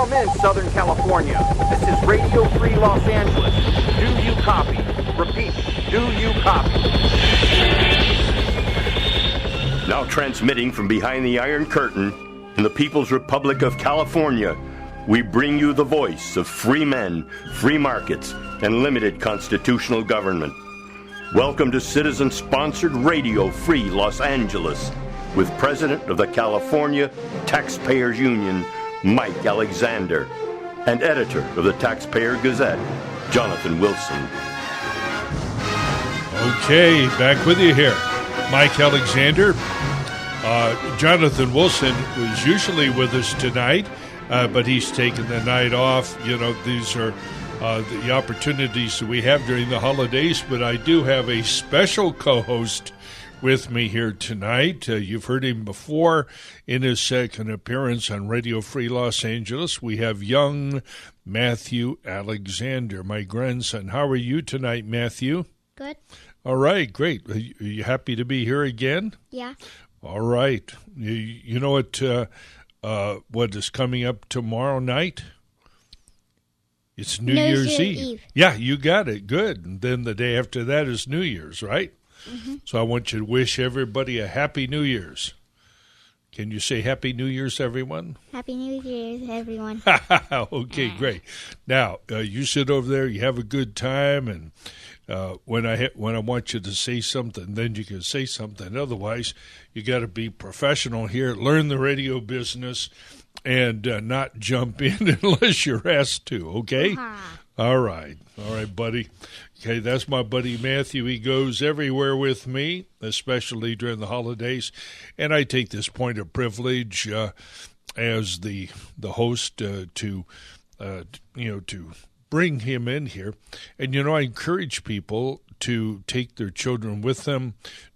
Come in, Southern California. This is Radio Free Los Angeles. Do you copy? Repeat, do you copy? Now transmitting from behind the Iron Curtain in the People's Republic of California, we bring you the voice of free men, free markets, and limited constitutional government. Welcome to citizen-sponsored Radio Free Los Angeles with President of the California Taxpayers Union, Mike Alexander, and editor of the Taxpayer Gazette, Jonathan Wilson. Okay, back with you here. Mike Alexander. Jonathan Wilson was usually with us tonight, but he's taken the night off. You know, these are the opportunities that we have during the holidays, but I do have a special co-host with me here tonight. You've heard him before in his second appearance on Radio Free Los Angeles. We have young Matthew Alexander, my grandson. How are you tonight, Matthew? Good. All right, great. Are you happy to be here again? Yeah. All right. You know what is coming up tomorrow night? It's New Year's Eve. Yeah, you got it. Good. And then the day after that is New Year's, right? Mm-hmm. So I want you to wish everybody a Happy New Year's. Can you say Happy New Year's, everyone? Happy New Year's, everyone. Okay, great. Now, you sit over there, you have a good time, and when I want you to say something, then you can say something. Otherwise, you got to be professional here, learn the radio business, and not jump in unless you're asked to, okay? Uh-huh. All right, buddy. Okay, that's my buddy Matthew. He goes everywhere with me, especially during the holidays, and I take this point of privilege as the host to bring him in here. And I encourage people to take their children with them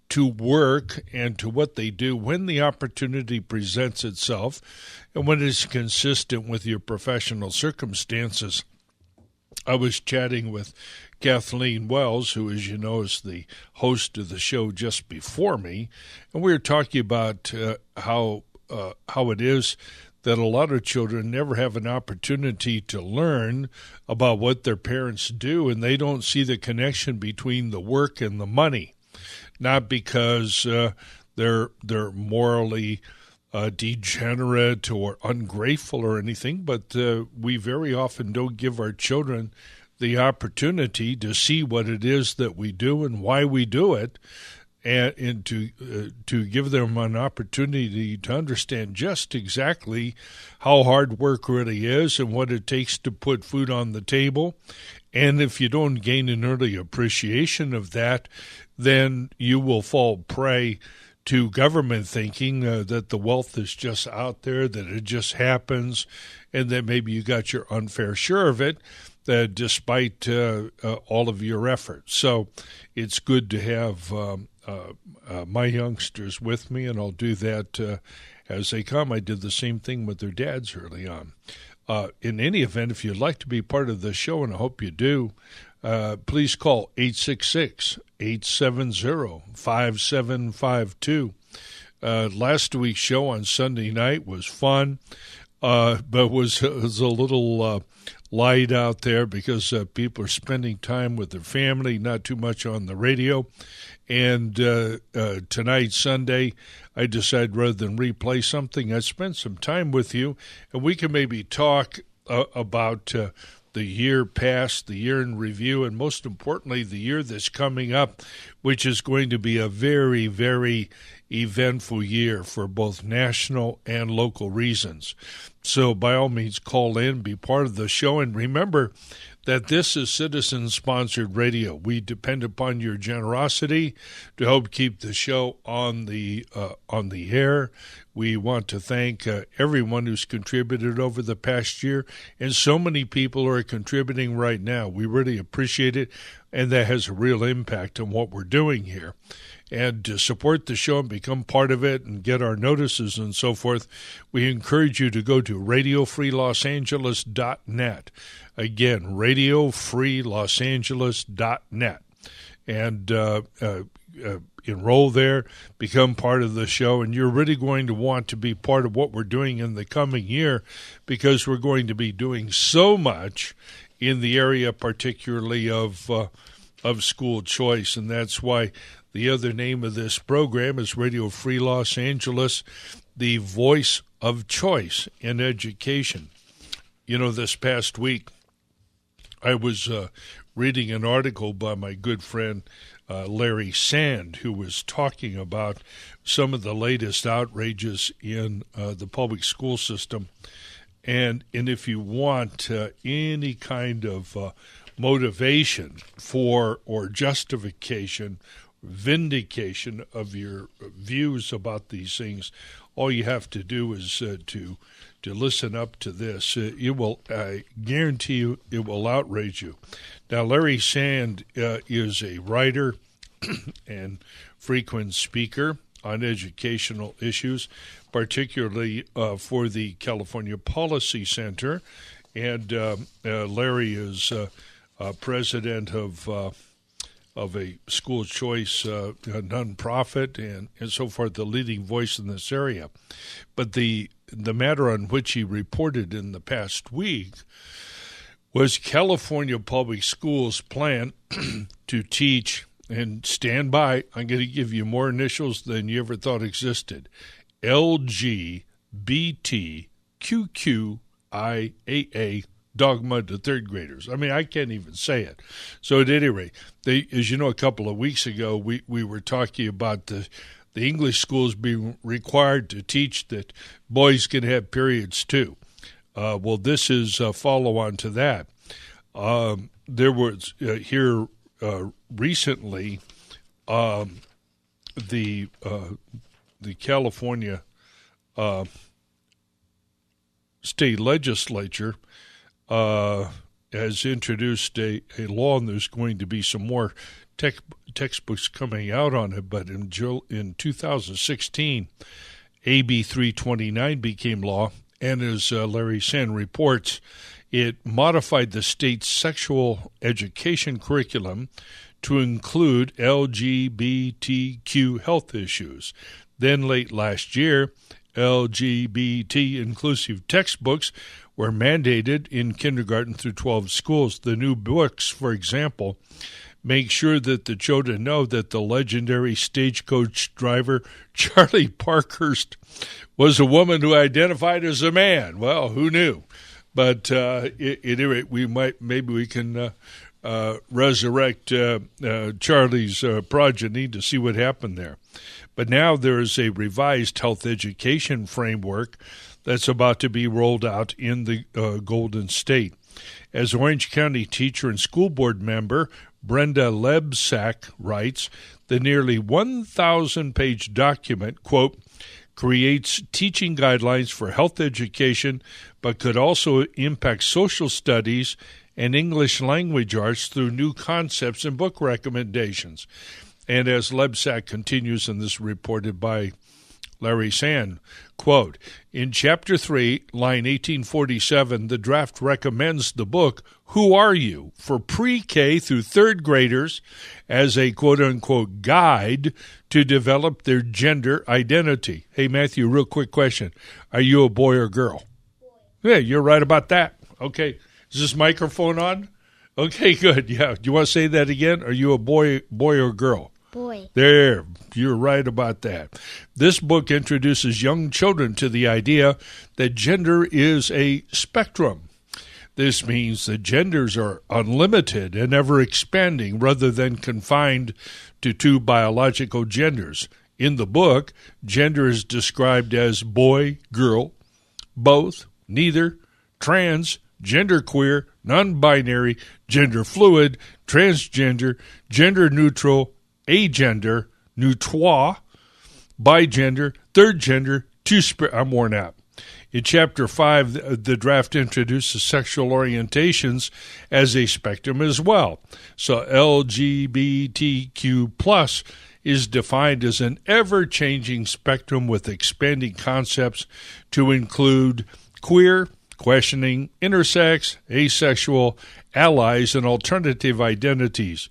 to work and to what they do when the opportunity presents itself and when it's consistent with your professional circumstances. I was chatting with Kathleen Wells, who, as you know, is the host of the show just before me, and we were talking about how it is that a lot of children never have an opportunity to learn about what their parents do, and they don't see the connection between the work and the money, not because they're morally degenerate or ungrateful or anything, but we very often don't give our children the opportunity to see what it is that we do and why we do it, and to give them an opportunity to understand just exactly how hard work really is and what it takes to put food on the table. And if you don't gain an early appreciation of that, then you will fall prey to government thinking that the wealth is just out there, that it just happens, and that maybe you got your unfair share of it, despite all of your efforts. So it's good to have my youngsters with me, and I'll do that as they come. I did the same thing with their dads early on. In any event, if you'd like to be part of the show, and I hope you do, please call 866-870-5752. Last week's show on Sunday night was fun, but was a little light out there because people are spending time with their family, not too much on the radio. And tonight, Sunday, I decided rather than replay something, I'd spend some time with you, and we can maybe talk about the year past, the year in review, and most importantly, the year that's coming up, which is going to be a very, very eventful year for both national and local reasons. So by all means, call in, be part of the show, and remember that this is citizen-sponsored radio. We depend upon your generosity to help keep the show on the air. We want to thank everyone who's contributed over the past year, and so many people are contributing right now. We really appreciate it, and that has a real impact on what we're doing here. And to support the show and become part of it and get our notices and so forth, we encourage you to go to radiofreelosangeles.net. Again, radiofreelosangeles.net. And enroll there, become part of the show, and you're really going to want to be part of what we're doing in the coming year, because we're going to be doing so much in the area, particularly of school choice. And that's why the other name of this program is Radio Free Los Angeles, the voice of choice in education. You know, this past week, I was reading an article by my good friend Larry Sand, who was talking about some of the latest outrages in the public school system. And if you want any kind of motivation for or justification, vindication of your views about these things, all you have to do is to listen up to this. It will, I guarantee you, it will outrage you. Now, Larry Sand is a writer and frequent speaker on educational issues, particularly for the California Policy Center. And Larry is president of a school choice nonprofit and so forth, the leading voice in this area. But the matter on which he reported in the past week was California Public Schools' plan to teach, and stand by, I'm going to give you more initials than you ever thought existed, LGBTQQIAA dogma to third graders. I mean, I can't even say it. So at any rate, as you know, a couple of weeks ago, we were talking about the English schools being required to teach that boys can have periods too. Well, this is a follow-on to that. There was here recently the California state legislature has introduced a law, and there's going to be some more textbooks coming out on it. But in 2016, AB 329 became law, and as Larry Sand reports, it modified the state's sexual education curriculum to include LGBTQ health issues. Then late last year, LGBT-inclusive textbooks were mandated in kindergarten through 12 schools. The new books, for example, make sure that the children know that the legendary stagecoach driver Charlie Parkhurst was a woman who identified as a man. Well, who knew? But at any rate, maybe we can resurrect Charlie's progeny to see what happened there. But now there is a revised health education framework that's about to be rolled out in the Golden State. As Orange County teacher and school board member Brenda Lebsack writes, the nearly 1,000-page document, quote, creates teaching guidelines for health education, but could also impact social studies and English language arts through new concepts and book recommendations. And as Lebsack continues, and this reported by Larry Sand, quote, in Chapter 3, line 1847, the draft recommends the book, Who Are You?, for pre-K through third graders as a quote-unquote guide to develop their gender identity. Hey, Matthew, real quick question. Are you a boy or girl? Boy. Yeah, you're right about that. Okay. Is this microphone on? Okay, good. Yeah. Do you want to say that again? Are you a boy or girl? Boy. There, you're right about that. This book introduces young children to the idea that gender is a spectrum. This means that genders are unlimited and ever-expanding rather than confined to two biological genders. In the book, gender is described as boy, girl, both, neither, trans, genderqueer, non-binary, gender fluid, transgender, gender neutral, agender, neutrois, bigender, third gender, two-spirit. I'm worn out. In Chapter 5, the draft introduces sexual orientations as a spectrum as well. So LGBTQ plus is defined as an ever-changing spectrum with expanding concepts to include queer, questioning, intersex, asexual, allies, and alternative identities.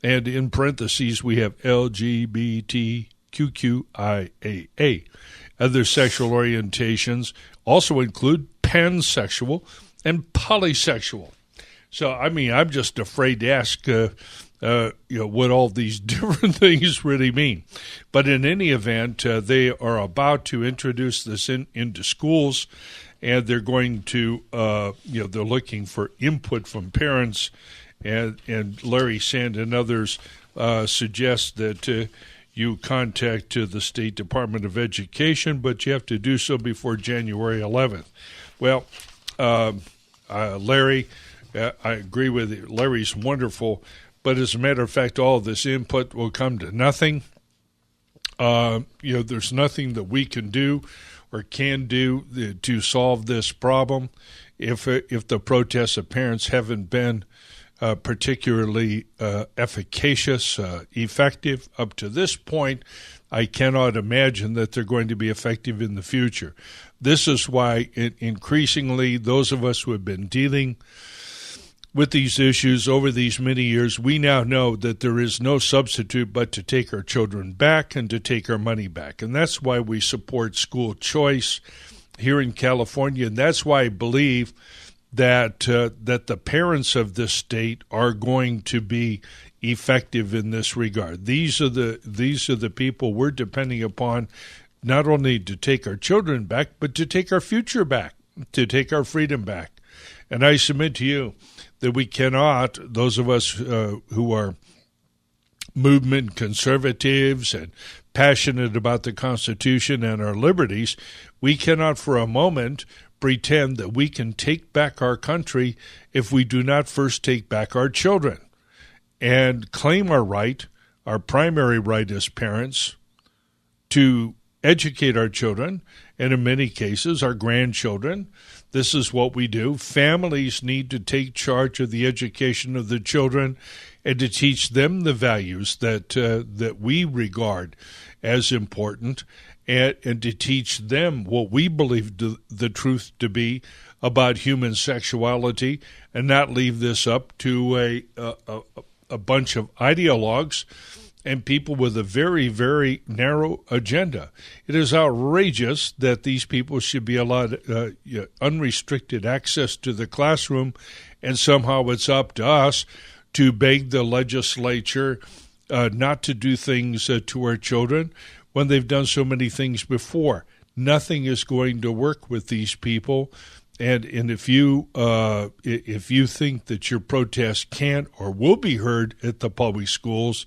And in parentheses, we have LGBTQIAA. Other sexual orientations also include pansexual and polysexual. So, I mean, I'm just afraid to ask, what all these different things really mean. But in any event, they are about to introduce this into schools, and they're going to, they're looking for input from parents. And Larry Sand and others suggest that you contact the State Department of Education, but you have to do so before January 11th. Well, Larry, I agree with you. Larry's wonderful, but as a matter of fact, all of this input will come to nothing. There's nothing that we can do or can do to solve this problem if the protests of parents haven't been particularly efficacious, effective. Up to this point, I cannot imagine that they're going to be effective in the future. This is why increasingly those of us who have been dealing with these issues over these many years, we now know that there is no substitute but to take our children back and to take our money back. And that's why we support school choice here in California, and that's why I believe that the parents of this state are going to be effective in this regard. These are the people we're depending upon, not only to take our children back, but to take our future back, to take our freedom back. And I submit to you that we cannot, those of us who are movement conservatives and passionate about the Constitution and our liberties, we cannot for a moment pretend that we can take back our country if we do not first take back our children and claim our right, our primary right as parents, to educate our children, and in many cases our grandchildren. This is what we do. Families need to take charge of the education of the children and to teach them the values that we regard as important, and to teach them what we believe the truth to be about human sexuality, and not leave this up to a bunch of ideologues and people with a very, very narrow agenda. It is outrageous that these people should be allowed unrestricted access to the classroom, and somehow it's up to us to beg the legislature not to do things to our children when they've done so many things before. Nothing is going to work with these people, and if you think that your protest can't or will be heard at the public schools,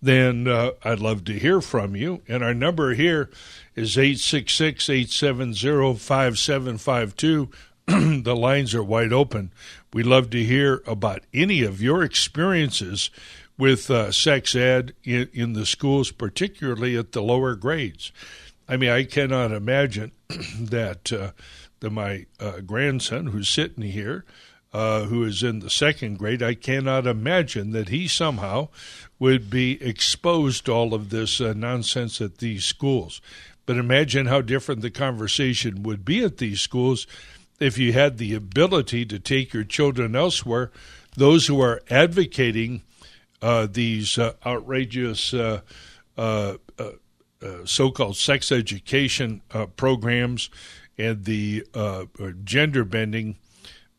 then I'd love to hear from you. And our number here is 866-870-5752. The lines are wide open. We'd love to hear about any of your experiences with sex ed in the schools, particularly at the lower grades. I mean, I cannot imagine that my grandson, who's sitting here, who is in the second grade, I cannot imagine that he somehow would be exposed to all of this nonsense at these schools. But imagine how different the conversation would be at these schools if you had the ability to take your children elsewhere. Those who are advocating these outrageous so-called sex education programs and the gender bending,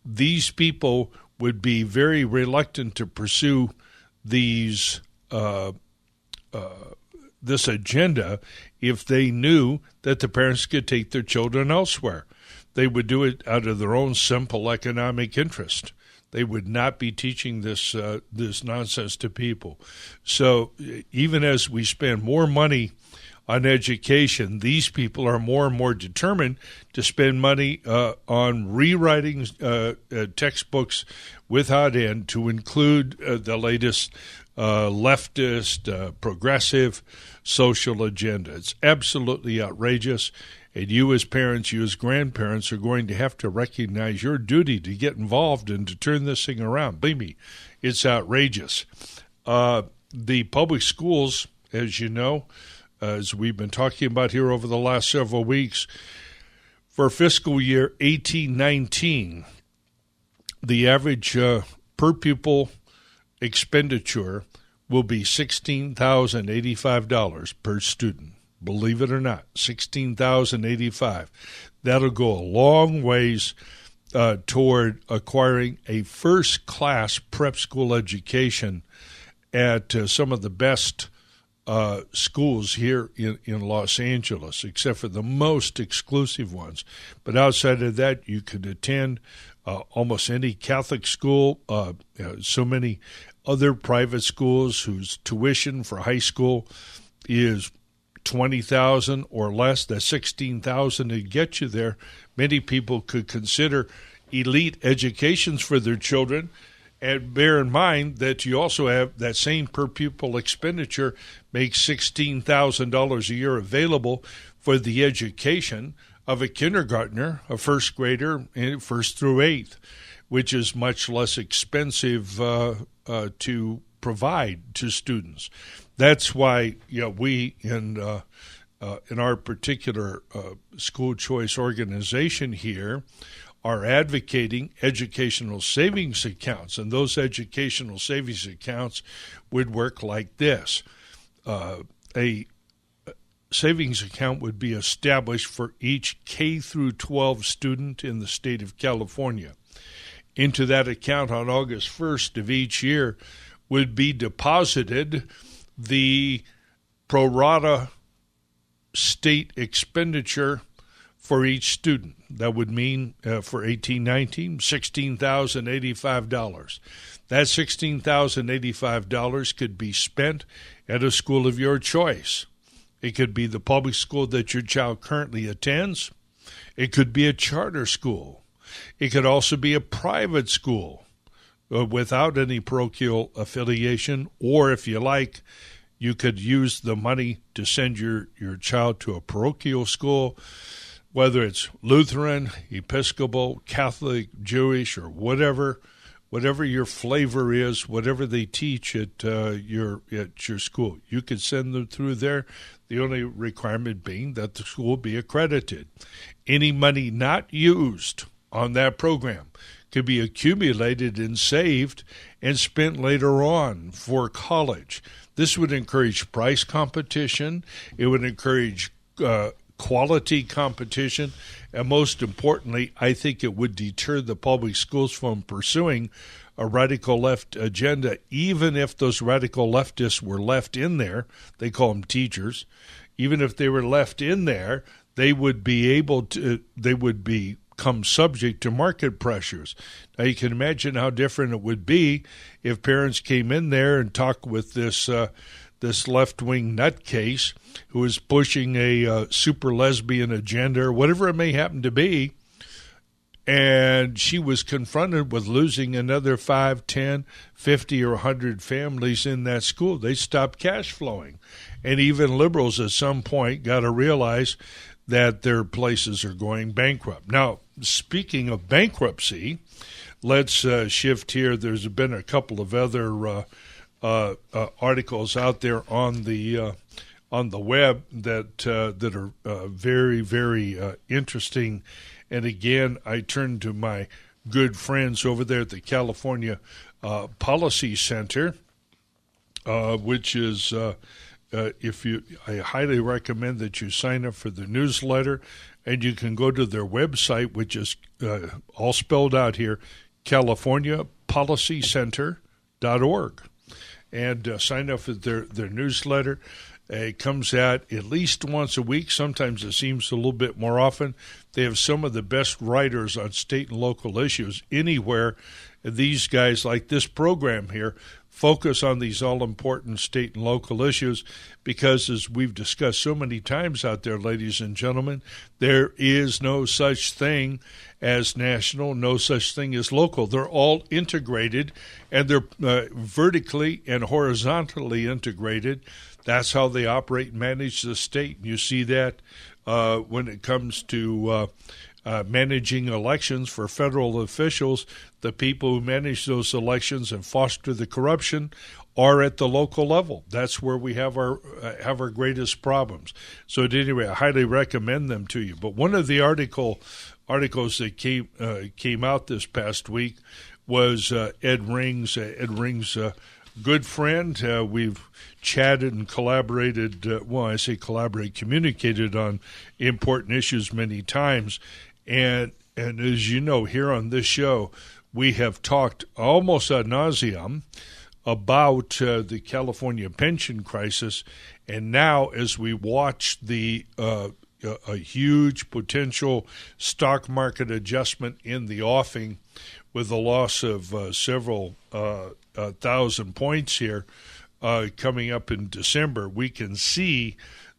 these people would be very reluctant to pursue these this agenda if they knew that the parents could take their children elsewhere. They would do it out of their own simple economic interest. They would not be teaching this nonsense to people. So even as we spend more money on education, these people are more and more determined to spend money on rewriting textbooks without end to include the latest leftist, progressive social agenda. It's absolutely outrageous. And you as parents, you as grandparents are going to have to recognize your duty to get involved and to turn this thing around. Believe me, it's outrageous. The public schools, as you know, as we've been talking about here over the last several weeks, for fiscal year 18-19, the average per pupil expenditure will be $16,085 per student. Believe it or not, $16,085. That'll go a long ways toward acquiring a first-class prep school education at some of the best schools here in Los Angeles, except for the most exclusive ones. But outside of that, you could attend almost any Catholic school, so many other private schools whose tuition for high school is $20,000 or less. That's $16,000 to get you there. Many people could consider elite educations for their children, and bear in mind that you also have that same per pupil expenditure makes $16,000 a year available for the education of a kindergartner, a first grader, first through eighth, which is much less expensive to provide to students. That's why we in our particular school choice organization here are advocating educational savings accounts, and those educational savings accounts would work like this. A savings account would be established for each K through 12 student in the state of California. Into that account on August 1st of each year would be deposited the pro rata state expenditure for each student. That would mean for 18-19, $16,085. That $16,085 could be spent at a school of your choice. It could be the public school that your child currently attends. It could be a charter school. It could also be a private school without any parochial affiliation, or if you like, you could use the money to send your child to a parochial school, whether it's Lutheran, Episcopal, Catholic, Jewish, or whatever your flavor is, whatever they teach at your school. You could send them through there, the only requirement being that the school be accredited. Any money not used on that program could be accumulated and saved and spent later on for college. This would encourage price competition. It would encourage quality competition. And most importantly, I think it would deter the public schools from pursuing a radical left agenda, even if those radical leftists were left in there. They call them teachers. Even if they were left in there, they would become subject to market pressures. Now, you can imagine how different it would be if parents came in there and talked with this left-wing nutcase who is pushing a super lesbian agenda or whatever it may happen to be, and she was confronted with losing another 5, 10, 50, or 100 families in that school. They stopped cash flowing. And even liberals at some point got to realize that their places are going bankrupt. Now, speaking of bankruptcy, let's shift here. There's been a couple of other articles out there on the web that are very, very interesting. And again, I turn to my good friends over there at the California Policy Center, which is I highly recommend that you sign up for the newsletter, and you can go to their website, which is all spelled out here, CaliforniaPolicyCenter.org, and sign up for their newsletter. It comes out at least once a week. Sometimes it seems a little bit more often. They have some of the best writers on state and local issues anywhere. These guys, like this program here, focus on these all-important state and local issues because, as we've discussed so many times out there, ladies and gentlemen, there is no such thing as national, no such thing as local. They're all integrated, and they're vertically and horizontally integrated. That's how they operate and manage the state. And you see that when it comes to managing elections for federal officials. The people who manage those elections and foster the corruption are at the local level. That's where we have our greatest problems. So at any rate, I highly recommend them to you. But one of the articles that came out this past week was Ed Ring's good friend. We've chatted and collaborated, I say collaborate, communicated on important issues many times. And as you know, here on this show, we have talked almost ad nauseum about the California pension crisis. And now, as we watch the a huge potential stock market adjustment in the offing with the loss of several thousand points here coming up in December, we can see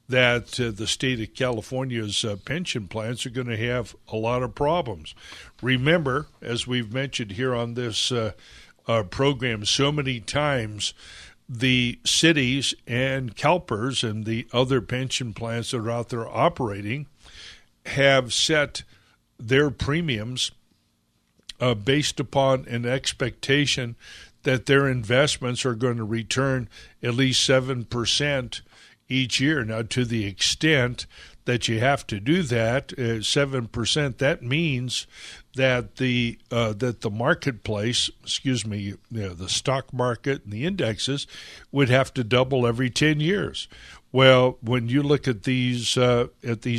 that the state of California's pension plans are going to have a lot of problems. Remember, as we've mentioned here on this program so many times, the cities and CalPERS and the other pension plans that are out there operating have set their premiums based upon an expectation that their investments are going to return at least 7% each year. Now, to the extent that you have to do that, 7%, that means that the marketplace, the stock market and the indexes would have to double every 10 years. Well, when you look at these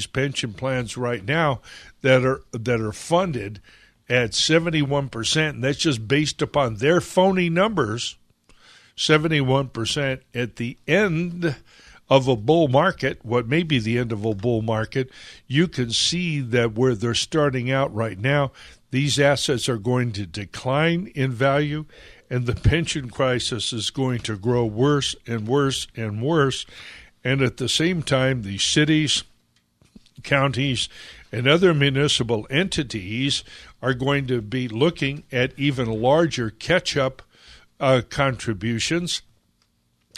pension plans right now that are funded at 71%, and that's just based upon their phony numbers, 71% at the end of a bull market, what may be the end of a bull market, you can see that where they're starting out right now, these assets are going to decline in value, and the pension crisis is going to grow worse and worse and worse. And at the same time, the cities, counties, and other municipal entities are going to be looking at even larger catch-up contributions,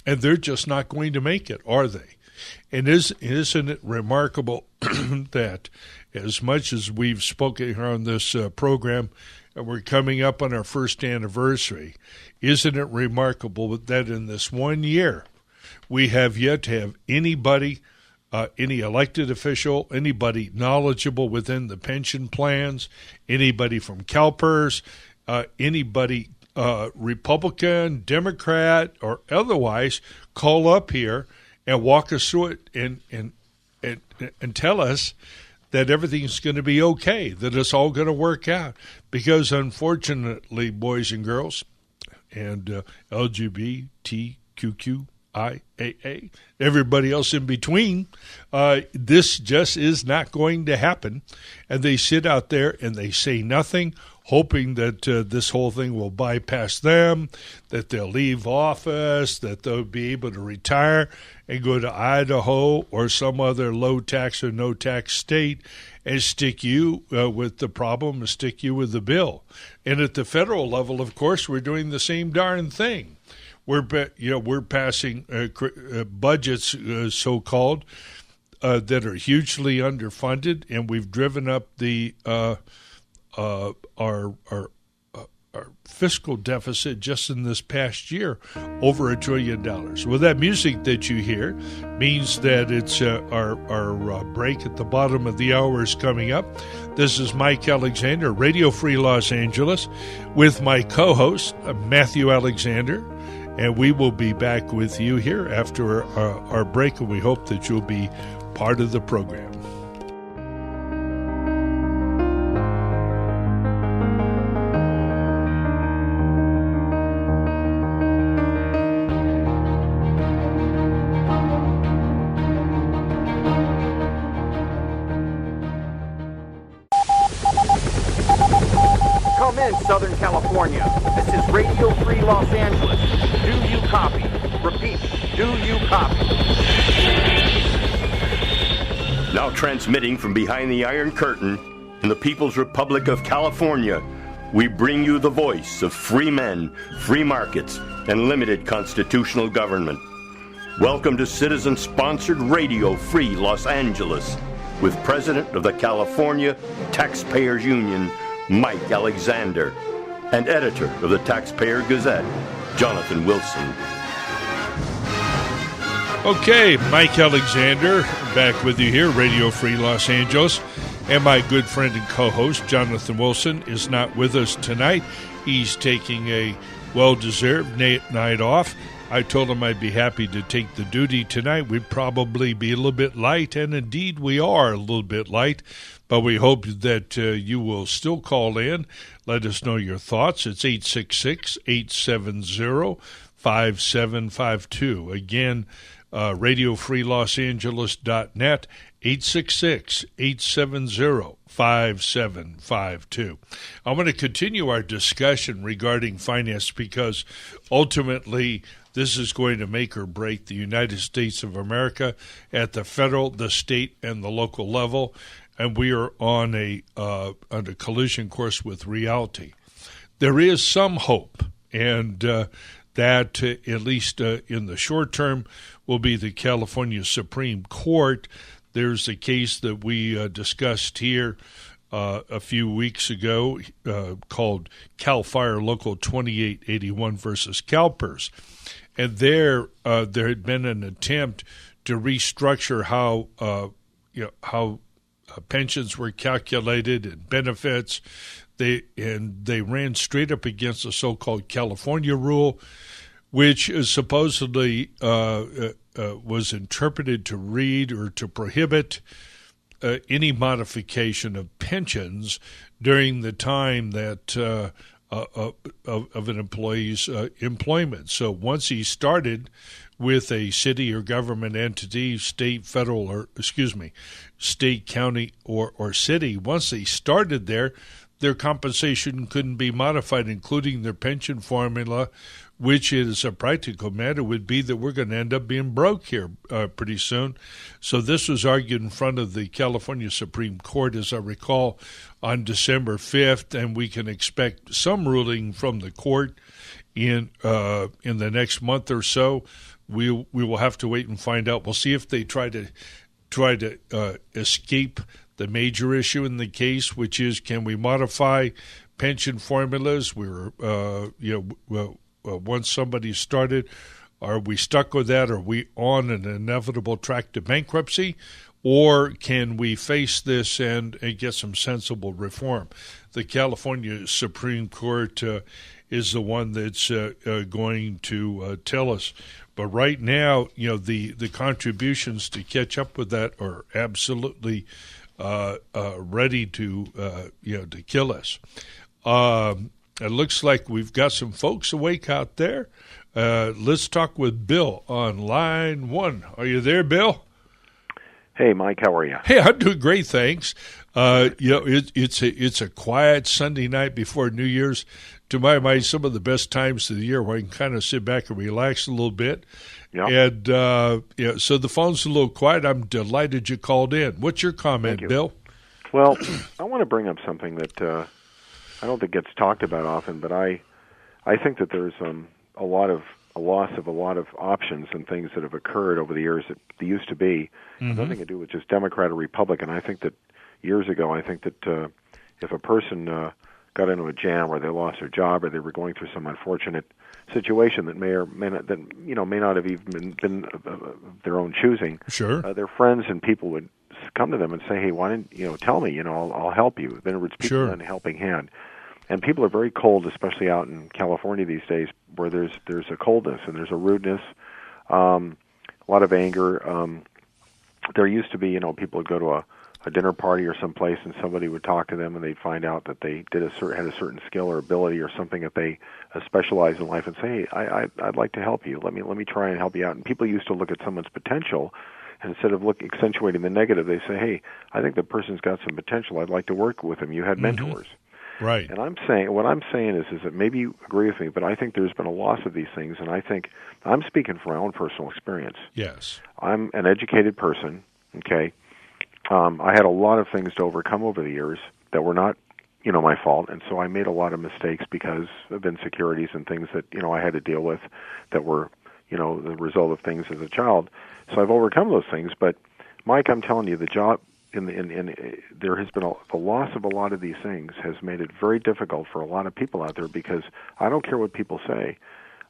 and they're just not going to make it, are they? And isn't it remarkable that as much as we've spoken here on this program, and we're coming up on our first anniversary, isn't it remarkable that in this 1 year, we have yet to have anybody, any elected official, anybody knowledgeable within the pension plans, anybody from CalPERS, anybody Republican, Democrat, or otherwise, call up here and walk us through it and tell us that everything's going to be okay, that it's all going to work out. Because unfortunately, boys and girls, and LGBTQIAA, everybody else in between, this just is not going to happen. And they sit out there and they say nothing, hoping that this whole thing will bypass them, that they'll leave office, that they'll be able to retire and go to Idaho or some other low-tax or no-tax state and stick you with the problem and stick you with the bill. And at the federal level, of course, we're doing the same darn thing. We're passing budgets, so-called, that are hugely underfunded, and we've driven up the our fiscal deficit just in this past year over $1 trillion. Well, that music that you hear means that it's our break at the bottom of the hour is coming up. This is Mike Alexander, Radio Free Los Angeles, with my co-host, Matthew Alexander, and we will be back with you here after our break, and we hope that you'll be part of the program. Southern California. This is Radio Free Los Angeles. Do you copy? Repeat, do you copy? Now transmitting from behind the Iron Curtain in the People's Republic of California, we bring you the voice of free men, free markets, and limited constitutional government. Welcome to citizen-sponsored Radio Free Los Angeles with President of the California Taxpayers Union, Mike Alexander, and editor of the Taxpayer Gazette, Jonathan Wilson. Okay, Mike Alexander, back with you here, Radio Free Los Angeles, and my good friend and co-host, Jonathan Wilson, is not with us tonight. He's taking a well-deserved night off. I told him I'd be happy to take the duty tonight. We'd probably be a little bit light, and indeed we are a little bit light, but we hope that you will still call in. Let us know your thoughts. It's 866-870-5752. Again, radiofreelosangeles.net, 866-870-5752. I'm going to continue our discussion regarding finance because ultimately this is going to make or break the United States of America at the federal, the state, and the local level, and we are on a collision course with reality. There is some hope, and that, at least in the short term, will be the California Supreme Court. There's a case that we discussed here a few weeks ago called Cal Fire Local 2881 versus CalPERS. And there had been an attempt to restructure how pensions were calculated and benefits. They ran straight up against the so-called California rule, which is supposedly was interpreted to read or to prohibit any modification of pensions during the time that of an employee's employment. So once he started with a city or government entity, state, federal, or state, county, or city, once they started there, their compensation couldn't be modified, including their pension formula, which is a practical matter would be that we're going to end up being broke here pretty soon. So this was argued in front of the California Supreme Court, as I recall, on December 5th, and we can expect some ruling from the court in the next month or so. We will have to wait and find out. We'll see if they try to escape the major issue in the case, which is, can we modify pension formulas? Once somebody started, are we stuck with that? Are we on an inevitable track to bankruptcy? Or can we face this and get some sensible reform? The California Supreme Court is the one that's going to tell us. But right now, the contributions to catch up with that are absolutely ready to kill us. It looks like we've got some folks awake out there. Let's talk with Bill on line 1. Are you there, Bill? Hey, Mike. How are you? Hey, I'm doing great, thanks. It's a quiet Sunday night before New Year's. To my mind, some of the best times of the year where I can kind of sit back and relax a little bit. Yep. And so the phone's a little quiet. I'm delighted you called in. What's your comment, Bill? Well, I want to bring up something that I don't think gets talked about often, but I think that there's a loss of a lot of options and things that have occurred over the years that there used to be. Nothing to do with just Democrat or Republican. I think that years ago, if a person got into a jam or they lost their job or they were going through some unfortunate situation that may or may not have even been of their own choosing, sure, their friends and people would come to them and say, "Hey, why didn't tell me? I'll help you." In other words, people lend a helping hand. And people are very cold, especially out in California these days, where there's a coldness and there's a rudeness, a lot of anger. There used to be, people would go to a dinner party or someplace, and somebody would talk to them, and they'd find out that they had a certain skill or ability or something that they specialize in life, and say, "Hey, I'd like to help you. Let me try and help you out." And people used to look at someone's potential, and instead of accentuating the negative, they say, "Hey, I think the person's got some potential. I'd like to work with him. You had mentors." Right. And what I'm saying is that maybe you agree with me, but I think there's been a loss of these things, and I think I'm speaking from my own personal experience. Yes. I'm an educated person, okay? I had a lot of things to overcome over the years that were not, my fault, and so I made a lot of mistakes because of insecurities and things that, I had to deal with that were, the result of things as a child. So I've overcome those things, but Mike, I'm telling you, the job there has been the loss of a lot of these things has made it very difficult for a lot of people out there, because I don't care what people say.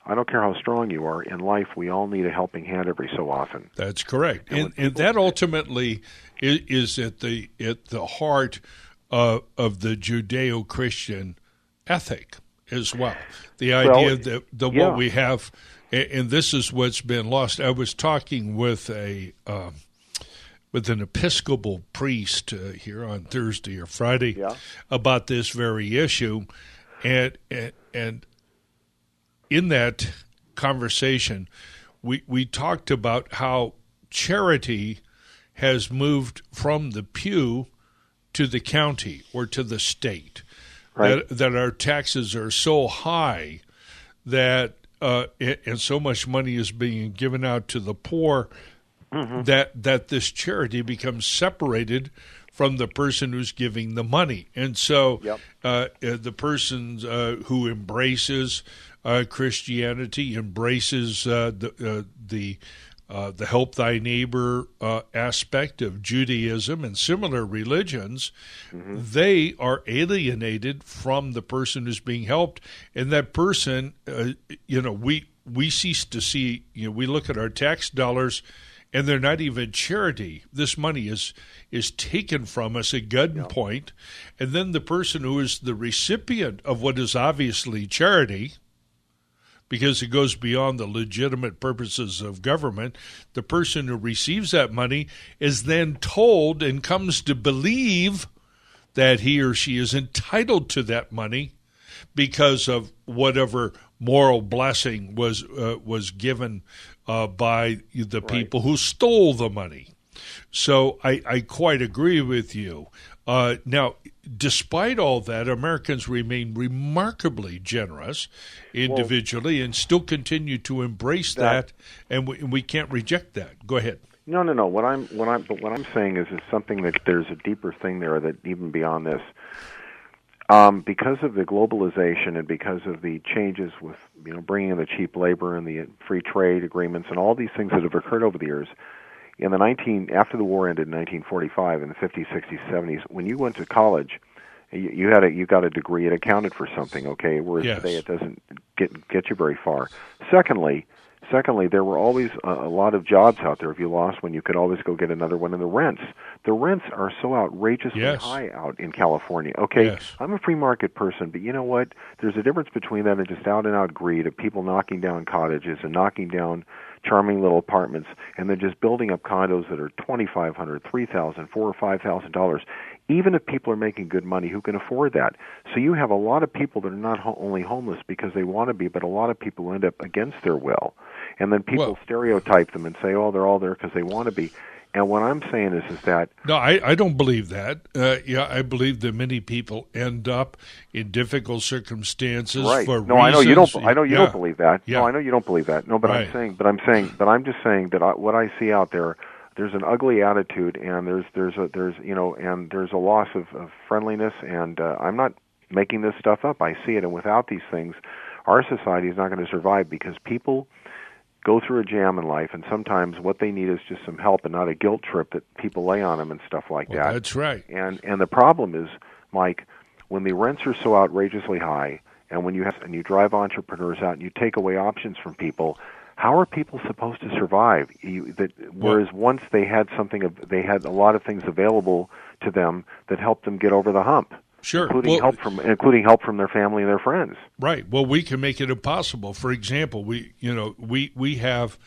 I don't care how strong you are. In life, we all need a helping hand every so often. That's correct. And that ultimately is at the heart of the Judeo-Christian ethic. as well. The idea that yeah. what we have, and this is what's been lost. I was talking with with an Episcopal priest here on Thursday or Friday about this very issue, and in that conversation, we talked about how charity has moved from the pew to the county or to the state. Right. That our taxes are so high that and so much money is being given out to the poor that this charity becomes separated from the person who's giving the money. And so the person who embraces Christianity, embraces the help thy neighbor aspect of Judaism and similar religions, they are alienated from the person who's being helped. And that person, we cease to see, we look at our tax dollars and they're not even charity. This money is taken from us at gunpoint. And then the person who is the recipient of what is obviously charity, because it goes beyond the legitimate purposes of government, the person who receives that money is then told and comes to believe that he or she is entitled to that money because of whatever moral blessing was given by the people who stole the money. So I quite agree with you. Now, despite all that, Americans remain remarkably generous individually and still continue to embrace that, and we can't reject that. Go ahead. No. What I'm saying is something that there's a deeper thing there that even beyond this. Because of the globalization and because of the changes with bringing in the cheap labor and the free trade agreements and all these things that have occurred over the years, after the war ended in 1945 in the 50s, 60s, 70s, when you went to college, you got a degree. It accounted for something, okay? Whereas today it doesn't get you very far. Secondly, there were always a lot of jobs out there. If you lost one, you could always go get another one. And the rents are so outrageously high out in California. Okay, I'm a free market person, but you know what? There's a difference between that and just out-and-out greed of people knocking down cottages and knocking down charming little apartments, and then just building up condos that are $2,500, $3,000, $4,000 or $5,000. Even if people are making good money, who can afford that? So you have a lot of people that are not only homeless because they want to be, but a lot of people who end up against their will. And then people stereotype them and say, oh, they're all there because they want to be. And what I'm saying is that... No, I don't believe that. I believe that many people end up in difficult circumstances for reasons... I know you don't believe that. Yeah. No, I know you don't believe that. No, but I'm just saying that what I see out there, there's an ugly attitude, and there's a loss of friendliness, and I'm not making this stuff up. I see it, and without these things, our society is not going to survive because people go through a jam in life, and sometimes what they need is just some help and not a guilt trip that people lay on them and stuff like that. That's right. And the problem is, Mike, when the rents are so outrageously high, and when you drive entrepreneurs out and you take away options from people, how are people supposed to survive? Whereas once they had a lot of things available to them that helped them get over the hump. Sure, including help from their family and their friends. Right. Well, we can make it impossible. For example, we have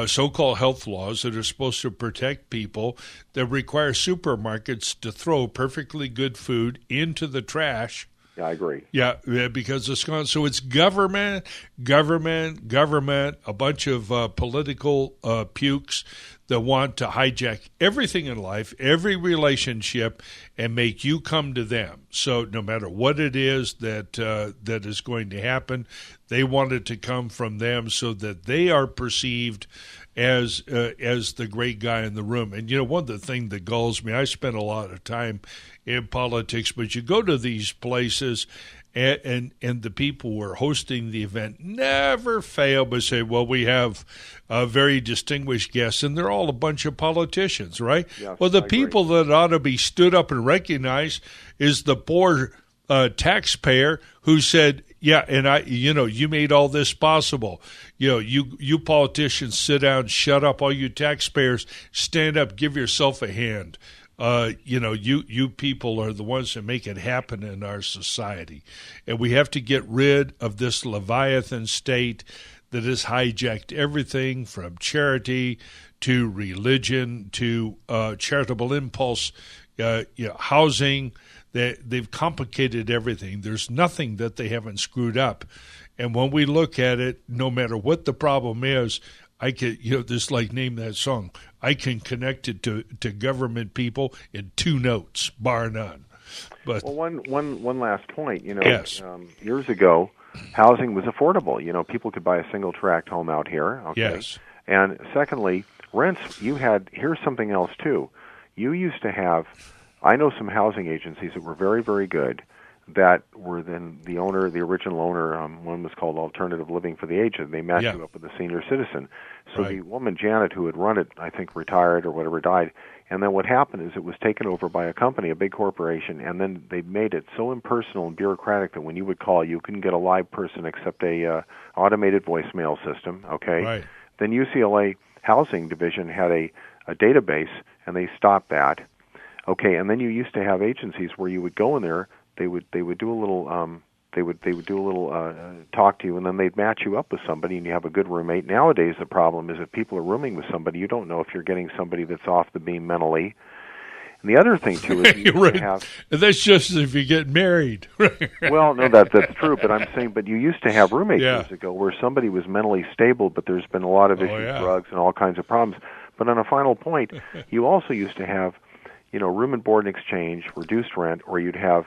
so-called health laws that are supposed to protect people that require supermarkets to throw perfectly good food into the trash. Yeah, I agree. Yeah, because it's gone. So it's government, a bunch of political pukes that want to hijack everything in life, every relationship, and make you come to them. So no matter what it is that is going to happen, they want it to come from them so that they are perceived as the great guy in the room. And one of the things that galls me, I spent a lot of time in politics, but you go to these places and the people who are hosting the event never fail but say, well, we have very distinguished guests, and they're all a bunch of politicians, right? Yes, well, the people that ought to be stood up and recognized is the poor taxpayer who said, yeah, and you made all this possible. You politicians sit down, shut up. All you taxpayers, stand up, give yourself a hand. You people are the ones that make it happen in our society. And we have to get rid of this Leviathan state that has hijacked everything from charity to religion to charitable impulse, housing. They've complicated everything. There's nothing that they haven't screwed up. And when we look at it, no matter what the problem is, I can, just like name that song, I can connect it to government people in 2 notes, bar none. But one last point. Yes. Years ago, housing was affordable. People could buy a single tract home out here. Okay? Yes. And secondly, rents. Here's something else too. You used to have. I know some housing agencies that were very, very good. That were then the original owner. One was called Alternative Living for the Aged. They matched you up with a senior citizen. So right. The woman Janet, who had run it, I think retired or whatever, died. And then what happened is it was taken over by a company, a big corporation, and then they made it so impersonal and bureaucratic that when you would call, you couldn't get a live person except a automated voicemail system. Okay. Right. Then UCLA Housing Division had a database, and they stopped that. Okay. And then you used to have agencies where you would go in there. They would do a little talk to you, and then they'd match you up with somebody, and you have a good roommate. Nowadays, the problem is if people are rooming with somebody, you don't know if you're getting somebody that's off the beam mentally. And the other thing too is you used to have. That's just if you get married. Well, no, that's true. But I'm saying, but you used to have roommates years ago where somebody was mentally stable, but there's been a lot of issues, drugs, and all kinds of problems. But on a final point, you also used to have, room and board in exchange, reduced rent, or you'd have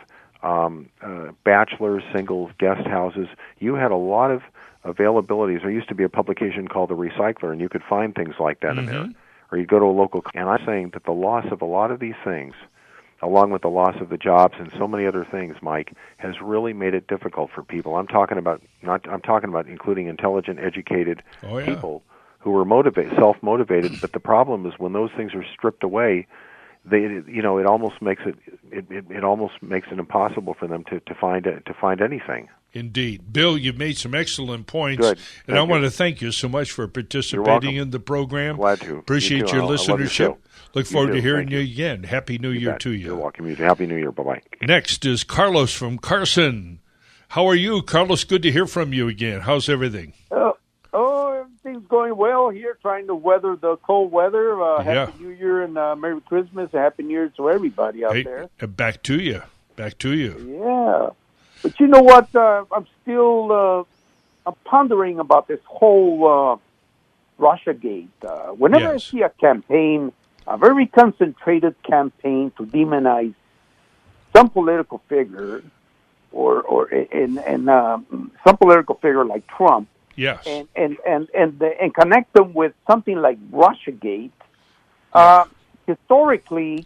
bachelors, singles, guest houses. You had a lot of availabilities. There used to be a publication called The Recycler, and you could find things like that in there. Or you'd go to a local. And I'm saying that the loss of a lot of these things, along with the loss of the jobs and so many other things, Mike, has really made it difficult for people. I'm talking about including intelligent, educated people who are self-motivated. But the problem is when those things are stripped away, it almost makes it impossible for them to find anything. Indeed. Bill, you've made some excellent points. Good. And I want to thank you so much for participating in the program. Glad to. Appreciate your listenership. Look forward to hearing you again. Happy New Year to you. You're welcome. Happy New Year. Bye-bye. Next is Carlos from Carson. How are you, Carlos? Good to hear from you again. How's everything? Everything's going well here, trying to weather the cold weather. Happy New Year and Merry Christmas. Happy New Year to everybody out there. Back to you. Yeah. But you know what? I'm still I'm pondering about this whole Russiagate. Whenever I see a campaign, a very concentrated campaign to demonize some political figure or some political figure like Trump, yes, and connect them with something like Russiagate, historically,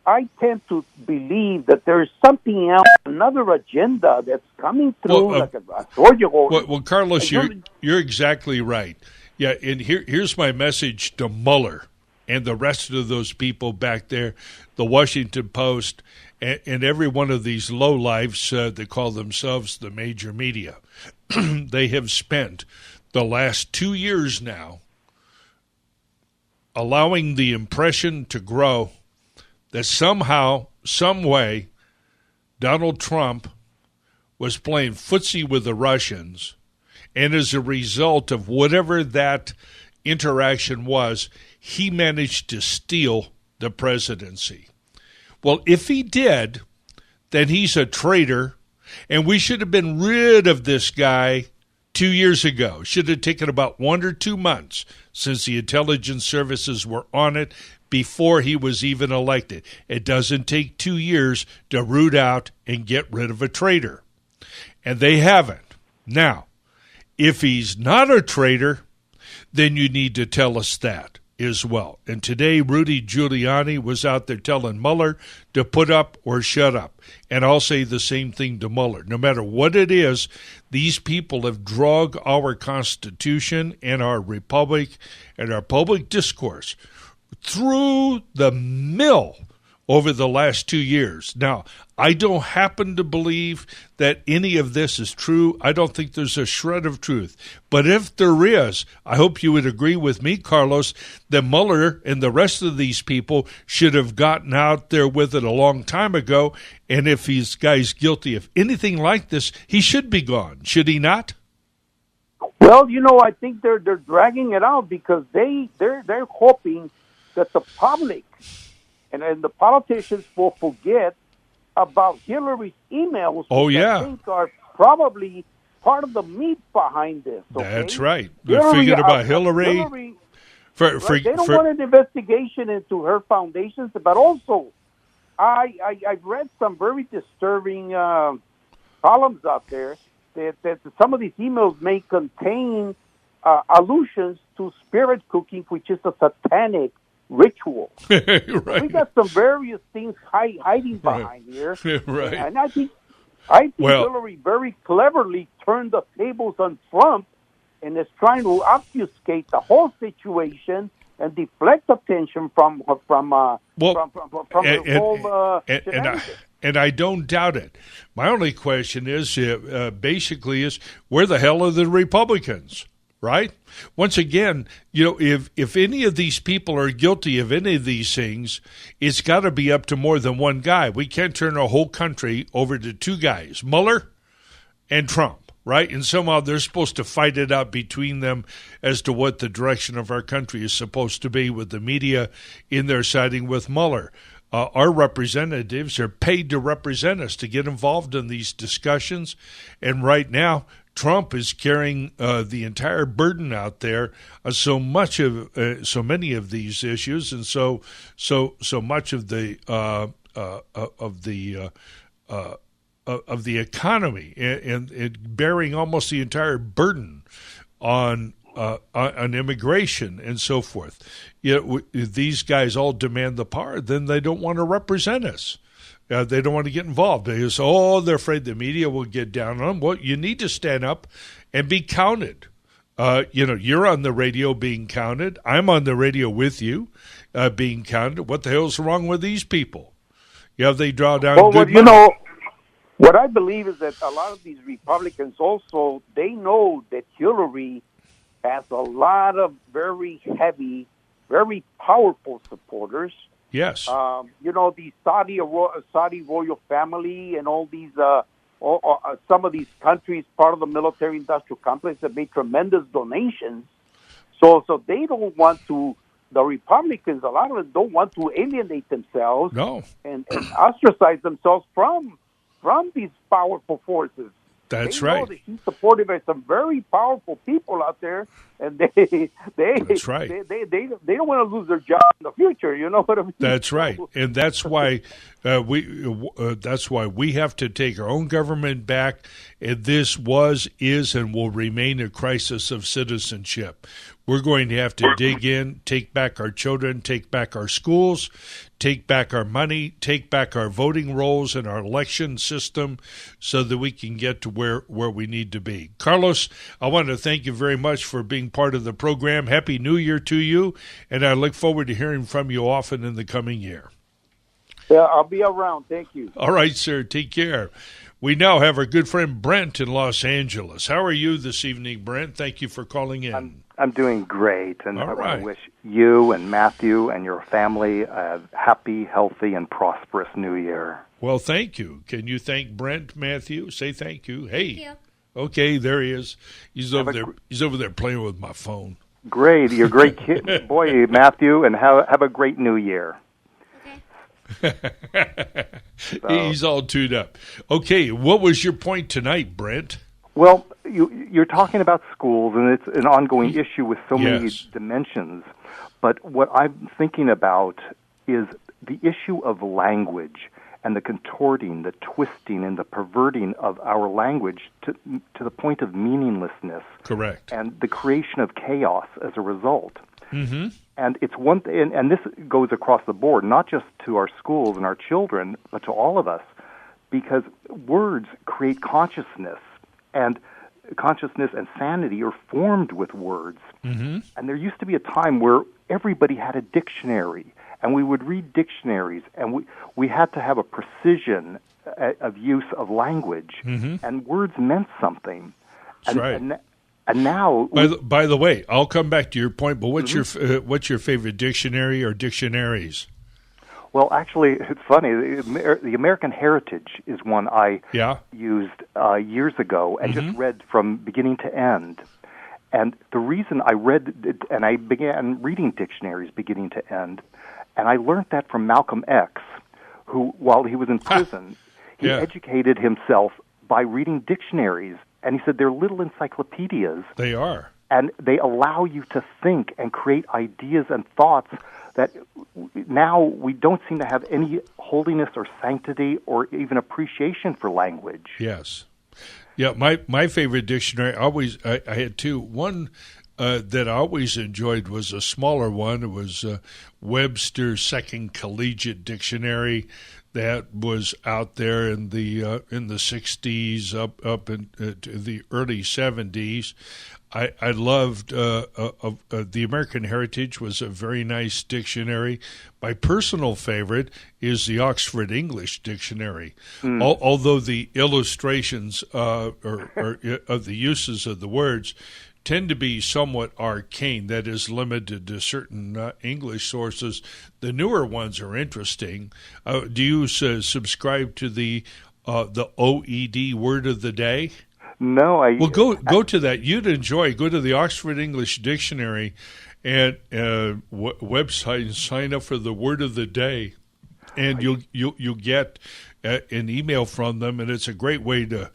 I tend to believe that there's something else, another agenda that's coming through, like a Georgia. Well, Carlos, you're exactly right. Yeah, and here's my message to Mueller and the rest of those people back there, the Washington Post, and every one of these lowlifes that call themselves the major media. They have spent the last 2 years now allowing the impression to grow that somehow, some way, Donald Trump was playing footsie with the Russians, and as a result of whatever that interaction was, he managed to steal the presidency. Well, if he did, then he's a traitor, and we should have been rid of this guy 2 years ago. Should have taken about 1 or 2 months since the intelligence services were on it before he was even elected. It doesn't take 2 years to root out and get rid of a traitor. And they haven't. Now, if he's not a traitor, then you need to tell us that as well. And today, Rudy Giuliani was out there telling Mueller to put up or shut up. And I'll say the same thing to Mueller. No matter what it is, these people have dragged our Constitution and our republic and our public discourse through the mill over the last 2 years. Now, I don't happen to believe that any of this is true. I don't think there's a shred of truth. But if there is, I hope you would agree with me, Carlos, that Mueller and the rest of these people should have gotten out there with it a long time ago. And if this guy's guilty of anything like this, he should be gone. Should he not? Well, I think they're dragging it out because they're hoping that the public and the politicians will forget about Hillary's emails. Oh, yeah. I think are probably part of the meat behind this. Okay? That's right. They're thinking about Hillary. They don't want an investigation into her foundations, but also I've read some very disturbing columns out there that some of these emails may contain allusions to spirit cooking, which is a satanic ritual. Right. We got some various things hiding behind here. Right. And I think Hillary very cleverly turned the tables on Trump and is trying to obfuscate the whole situation and deflect attention from the whole shenanigans. And I don't doubt it. My only question is, basically, is where the hell are the Republicans? Right? Once again, if any of these people are guilty of any of these things, it's got to be up to more than one guy. We can't turn a whole country over to two guys, Mueller and Trump, right? And somehow they're supposed to fight it out between them as to what the direction of our country is supposed to be, with the media in there siding with Mueller. Our representatives are paid to represent us, to get involved in these discussions, and right now Trump is carrying the entire burden out there. So many of these issues, and so much of the economy, and bearing almost the entire burden on immigration and so forth. These guys all demand the power. Then they don't want to represent us. They don't want to get involved. They're afraid the media will get down on them. Well, you need to stand up and be counted. You're on the radio being counted. I'm on the radio with you being counted. What the hell's wrong with these people? They draw down good money. What I believe is that a lot of these Republicans also, they know that Hillary has a lot of very heavy, very powerful supporters. Yes. The Saudi royal family and all these, some of these countries, part of the military-industrial complex, that made tremendous donations. So they don't want to. The Republicans, a lot of them don't want to alienate themselves. No. And ostracize themselves from these powerful forces. That's they right. Know that he's supported by some very powerful people out there, and That's right. They don't want to lose their job in the future. You know what I mean? That's right, and that's why we have to take our own government back. And this is, and will remain a crisis of citizenship. We're going to have to dig in, take back our children, take back our schools, take back our money, take back our voting rolls and our election system so that we can get to where we need to be. Carlos, I want to thank you very much for being part of the program. Happy New Year to you, and I look forward to hearing from you often in the coming year. Yeah, I'll be around. Thank you. All right, sir. Take care. We now have our good friend Brent in Los Angeles. How are you this evening, Brent? Thank you for calling in. I'm doing great, and All I right. want to wish you and Matthew and your family a happy, healthy, and prosperous New Year. Well, thank you. Can you thank Brent, Matthew? Say thank you. Hey. Thank you. Okay, there he is. He's over there. He's over there playing with my phone. Great, you're a great kid, boy, Matthew, and have a great New Year. He's all tuned up. Okay, what was your point tonight, Brent? Well, you're talking about schools, and it's an ongoing issue with so many dimensions. But what I'm thinking about is the issue of language and the contorting, the twisting, and the perverting of our language to the point of meaninglessness. Correct. And the creation of chaos as a result. Mm-hmm. And it's one thing, and this goes across the board, not just to our schools and our children, but to all of us, because words create consciousness, and consciousness and sanity are formed with words. Mm-hmm. And there used to be a time where everybody had a dictionary, and we would read dictionaries, and we had to have a precision of use of language, and words meant something. That's right. And now, by the way, I'll come back to your point. But what's your favorite dictionary or dictionaries? Well, actually, it's funny. The American Heritage is one I used years ago and just read from beginning to end. And the reason I read it, and I began reading dictionaries beginning to end, and I learned that from Malcolm X, who, while he was in prison, he educated himself by reading dictionaries. And he said they're little encyclopedias. They are. And they allow you to think and create ideas and thoughts that now we don't seem to have any holiness or sanctity or even appreciation for language. Yes. Yeah, my favorite dictionary, I had two. One that I always enjoyed was a smaller one. It was Webster's Second Collegiate Dictionary that was out there in the 60s up into the early 70s. I loved the American Heritage was a very nice dictionary. My personal favorite is the Oxford English Dictionary. Although the illustrations or of the uses of the words tend to be somewhat arcane, that is limited to certain English sources, the newer ones are interesting. Do you subscribe to the OED Word of the Day? No, Well, go to that. You'd enjoy. Go to the Oxford English Dictionary and website and sign up for the Word of the Day, and you'll get an email from them, and it's a great way to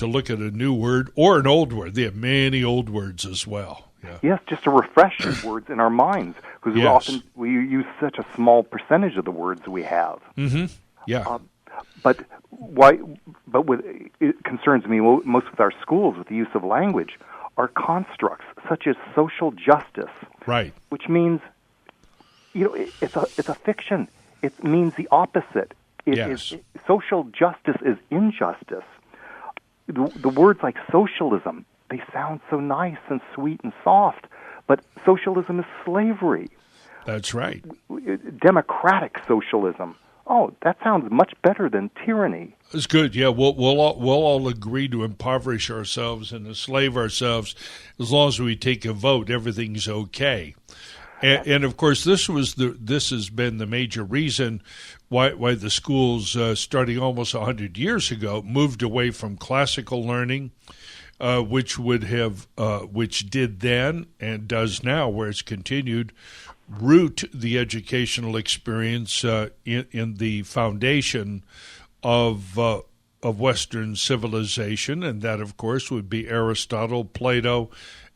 look at a new word or an old word. They have many old words as well. Yeah. Yes, just to refresh words in our minds, because often we use such a small percentage of the words we have. Yeah. But it concerns me most with our schools, with the use of language, are constructs such as social justice, right? Which means, it's a fiction. It means the opposite. Social justice is injustice. The words like socialism, they sound so nice and sweet and soft, but socialism is slavery. That's right. Democratic socialism. Oh, that sounds much better than tyranny. It's good. Yeah, we'll all agree to impoverish ourselves and enslave ourselves as long as we take a vote. Everything's okay. And of course, this has been the major reason why the schools, starting almost 100 years ago, moved away from classical learning, which did then and does now, where it's continued, root the educational experience in the foundation of Western civilization, and that, of course, would be Aristotle, Plato,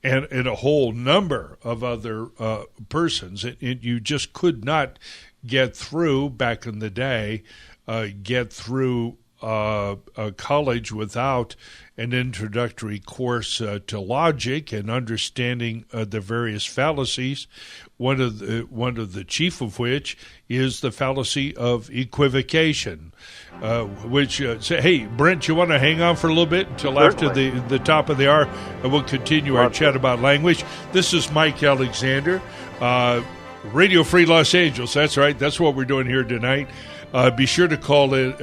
and a whole number of other persons. You just could not get through, back in the day, college without an introductory course to logic and understanding the various fallacies. One of the chief of which is the fallacy of equivocation, which say, hey, Brent, you want to hang on for a little bit until after the top of the hour, and we'll continue our chat about language. This is Mike Alexander, Radio Free Los Angeles. That's right. That's what we're doing here tonight. Be sure to call in.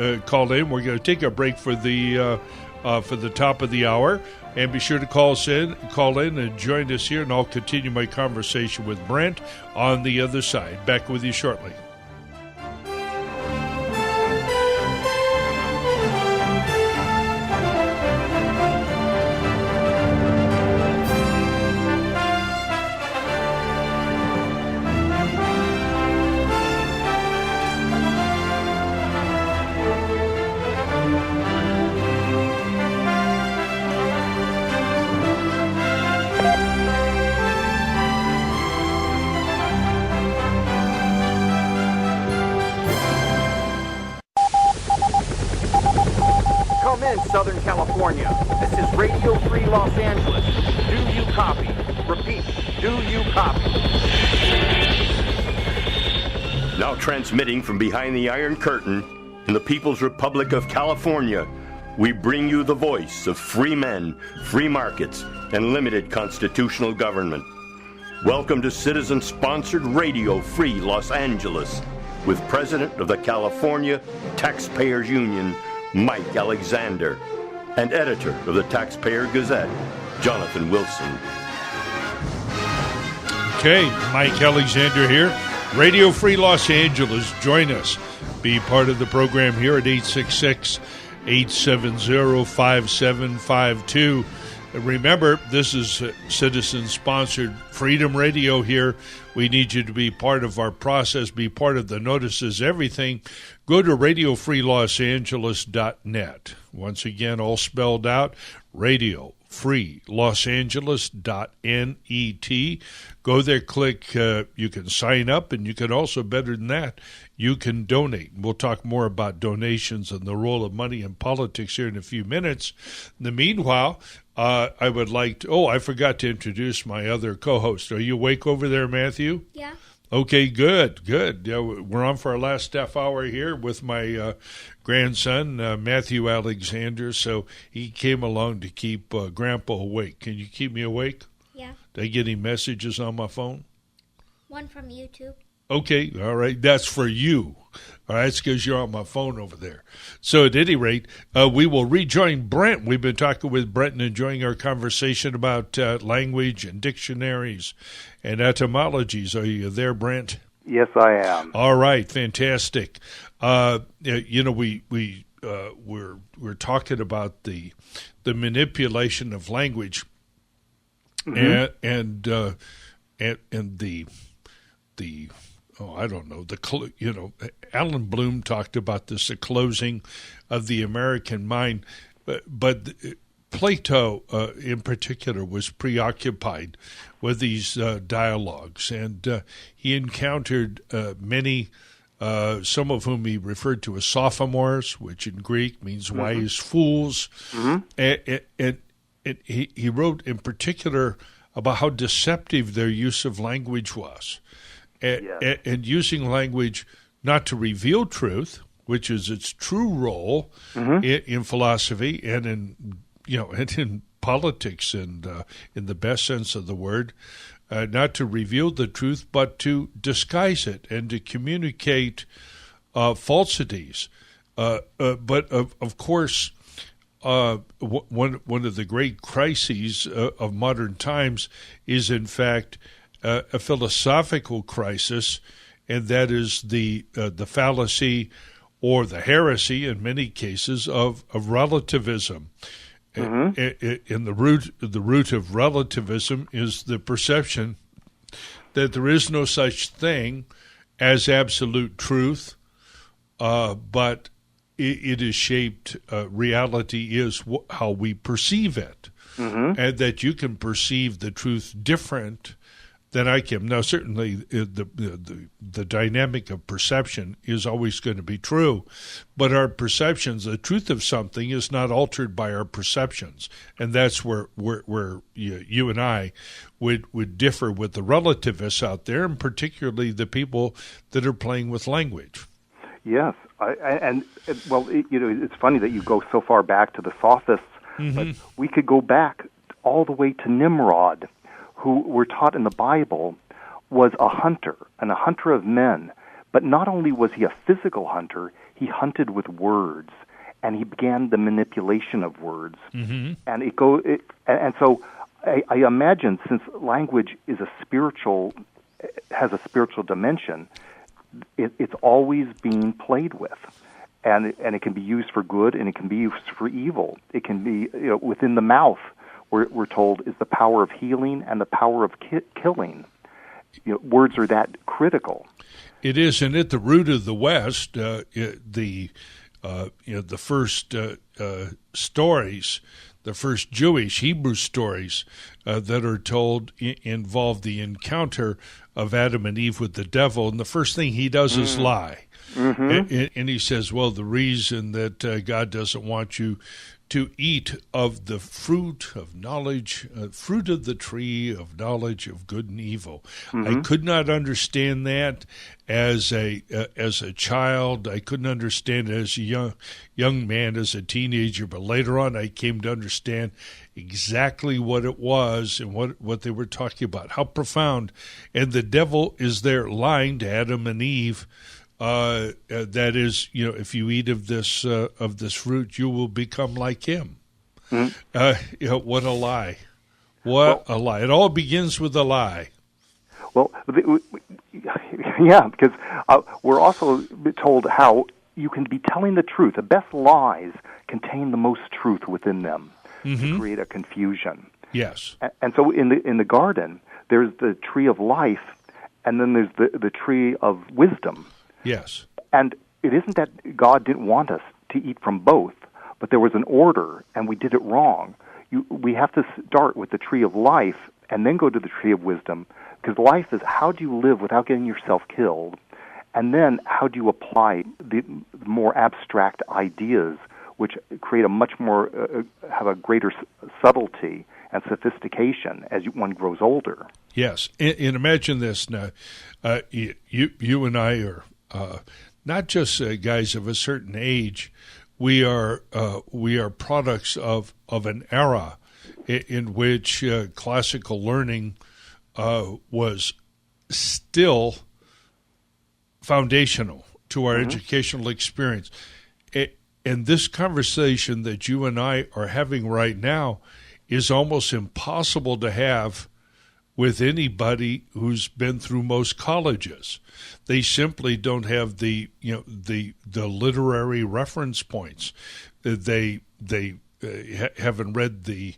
We're going to take a break for the top of the hour, and be sure to call in and join us here, and I'll continue my conversation with Brent on the other side. Back with you shortly. Southern California. This is Radio Free Los Angeles. Do you copy? Repeat, do you copy? Now transmitting from behind the Iron Curtain in the People's Republic of California, we bring you the voice of free men, free markets, and limited constitutional government. Welcome to citizen-sponsored Radio Free Los Angeles with President of the California Taxpayers Union, Mike Alexander, and editor of the Taxpayer Gazette, Jonathan Wilson. Okay, Mike Alexander here. Radio Free Los Angeles. Join us. Be part of the program here at 866-870-5752. Remember, this is citizen-sponsored Freedom Radio here. We need you to be part of our process, be part of the notices, everything. Go to radiofreelosangeles.net. Once again, all spelled out, radiofreelosangeles.net. Go there, click, you can sign up, and you can also, better than that, you can donate. We'll talk more about donations and the role of money in politics here in a few minutes. In the meanwhile, I would like to, I forgot to introduce my other co-host. Are you awake over there, Matthew? Yeah. Okay, good. Yeah, we're on for our last half hour here with my grandson, Matthew Alexander. So he came along to keep Grandpa awake. Can you keep me awake? Yeah. Did I get any messages on my phone? One from YouTube. Okay, all right. That's for you. All right, it's because you're on my phone over there. So at any rate, we will rejoin Brent. We've been talking with Brent and enjoying our conversation about language and dictionaries and etymologies. Are you there, Brent? Yes, I am. All right, fantastic. We're talking about the manipulation of language, and Alan Bloom talked about this, the closing of the American mind, but Plato in particular was preoccupied with these dialogues, and he encountered many, some of whom he referred to as sophomores, which in Greek means wise fools, and he wrote in particular about how deceptive their use of language was. And using language not to reveal truth, which is its true role in philosophy and in politics and in the best sense of the word, not to reveal the truth, but to disguise it and to communicate falsities. But of course, one of the great crises of modern times is, in fact, a philosophical crisis, and that is the fallacy or the heresy, in many cases, of relativism. And the root of relativism is the perception that there is no such thing as absolute truth, but it is shaped. Reality is how we perceive it, and that you can perceive the truth different than I can. Now, certainly, the dynamic of perception is always going to be true, but our perceptions, the truth of something, is not altered by our perceptions, and that's where you and I would differ with the relativists out there, and particularly the people that are playing with language. Yes, it's funny that you go so far back to the sophists, but we could go back all the way to Nimrod, who we're taught in the Bible was a hunter, and a hunter of men. But not only was he a physical hunter, he hunted with words, and he began the manipulation of words. And so I imagine, since language is has a spiritual dimension, it's always being played with. And it can be used for good, and it can be used for evil. It can be within the mouth. We're told is the power of healing and the power of killing. Words are that critical. It is, and at the root of the West, the first stories, the first Jewish Hebrew stories that are told involve the encounter of Adam and Eve with the devil, and the first thing he does is lie. And he says, well, the reason that God doesn't want you to eat of the fruit of knowledge, fruit of the tree of knowledge of good and evil. I could not understand that as a child. I couldn't understand it as a young man, as a teenager. But later on, I came to understand exactly what it was and what they were talking about. How profound! And the devil is there lying to Adam and Eve. That is, if you eat of this fruit, you will become like him. What a lie! What a lie! It all begins with a lie. Well, yeah, because we're also told how you can be telling the truth. The best lies contain the most truth within them to create a confusion. Yes. And so in the garden, there's the tree of life, and then there's the tree of wisdom. Yes. And it isn't that God didn't want us to eat from both, but there was an order, and we did it wrong. We have to start with the tree of life and then go to the tree of wisdom, because life is how do you live without getting yourself killed, and then how do you apply the more abstract ideas, which create a much more, have a greater subtlety and sophistication as one grows older. Yes. And imagine this now. You and I are not just guys of a certain age. We are products of an era in which classical learning was still foundational to our educational experience. And this conversation that you and I are having right now is almost impossible to have with anybody who's been through most colleges. They simply don't have the literary reference points. They haven't read the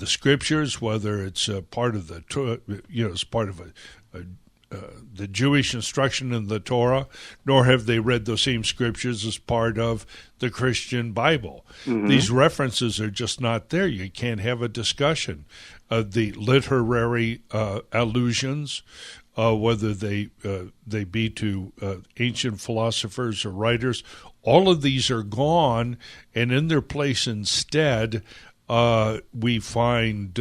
scriptures, whether it's part of it's part of the Jewish instruction in the Torah, nor have they read those same scriptures as part of the Christian Bible. These references are just not there. You can't have a discussion. The literary allusions, whether they be to ancient philosophers or writers, all of these are gone, and in their place instead, we find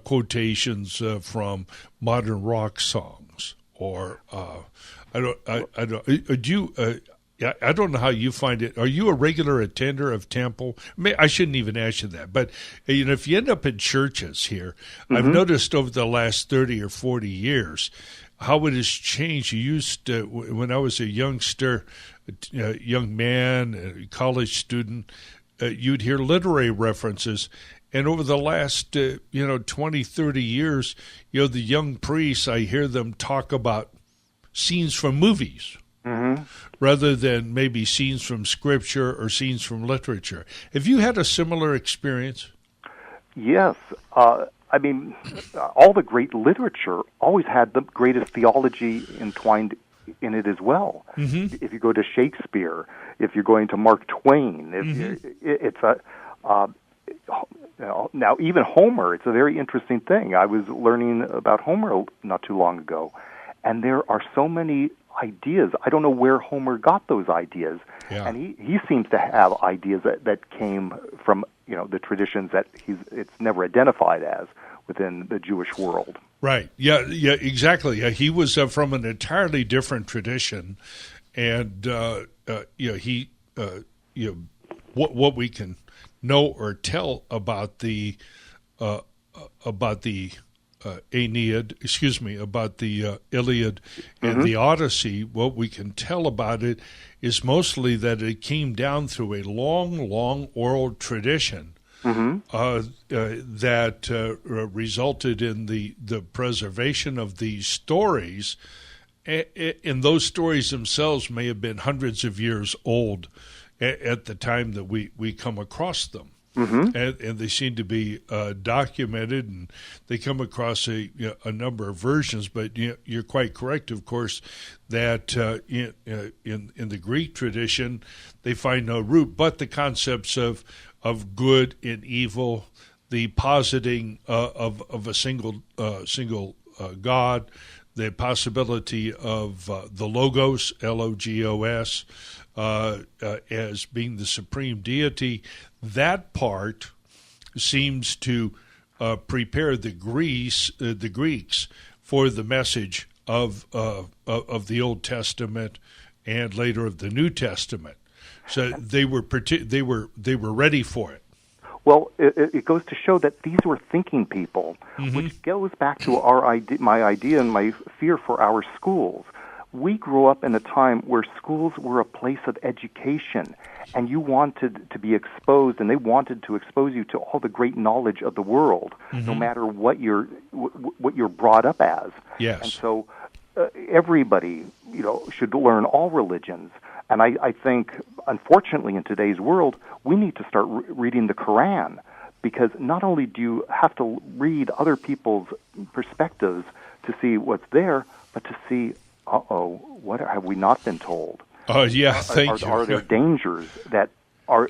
quotations from modern rock songs, or I don't know how you find it. Are you a regular attender of temple? I shouldn't even ask you that, but if you end up in churches here, I've noticed over the last 30 or 40 years how it has changed. You used to, when I was a youngster, young man, a college student, you'd hear literary references. And over the last, 20, 30 years, the young priests, I hear them talk about scenes from movies rather than maybe scenes from scripture or scenes from literature. Have you had a similar experience? Yes. I mean, all the great literature always had the greatest theology entwined in it as well. If you go to Shakespeare, if you're going to Mark Twain, it's a... now, even Homer, it's a very interesting thing. I was learning about Homer not too long ago, and there are so many ideas. I don't know where Homer got those ideas, and he seems to have ideas that came from the traditions that it's never identified as within the Jewish world. Right. Yeah. Exactly. Yeah, he was from an entirely different tradition, and what we can know or tell about the Aeneid, about the Iliad and the Odyssey. What we can tell about it is mostly that it came down through a long oral tradition that resulted in the preservation of these stories. And those stories themselves may have been hundreds of years old at the time that we come across them. And they seem to be documented, and they come across a number of versions. But you're quite correct, of course, that in the Greek tradition, they find no root, but the concepts of good and evil, the positing of a single God, the possibility of the Logos, Logos, as being the supreme deity, that part seems to prepare the Greeks for the message of the Old Testament and later of the New Testament. So they were ready for it. Well, it goes to show that these were thinking people, which goes back to my idea and my fear for our schools. We grew up in a time where schools were a place of education, and you wanted to be exposed, and they wanted to expose you to all the great knowledge of the world, no matter what you're brought up as. Yes. And so everybody, should learn all religions. And I think, unfortunately, in today's world, we need to start reading the Quran, because not only do you have to read other people's perspectives to see what's there, but to see, what have we not been told? Thank you. Are there dangers that are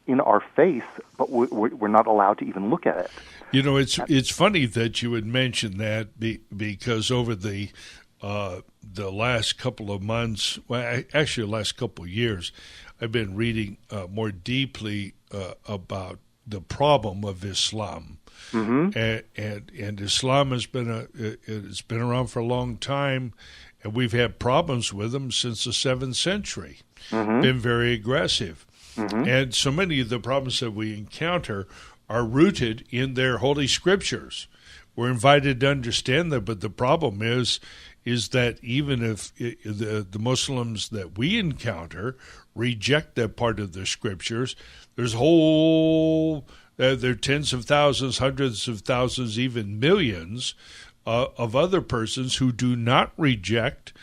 in our face, but we're not allowed to even look at it? It's funny that you would mention that because over the last couple of months, actually the last couple of years, I've been reading more deeply about the problem of Islam, and Islam has been around for a long time, and we've had problems with them since the 7th century. Been very aggressive, and so many of the problems that we encounter are rooted in their holy scriptures. We're invited to understand them, but the problem is that even if the Muslims that we encounter reject that part of the scriptures, there's there are tens of thousands, hundreds of thousands, even millions of other persons who do not reject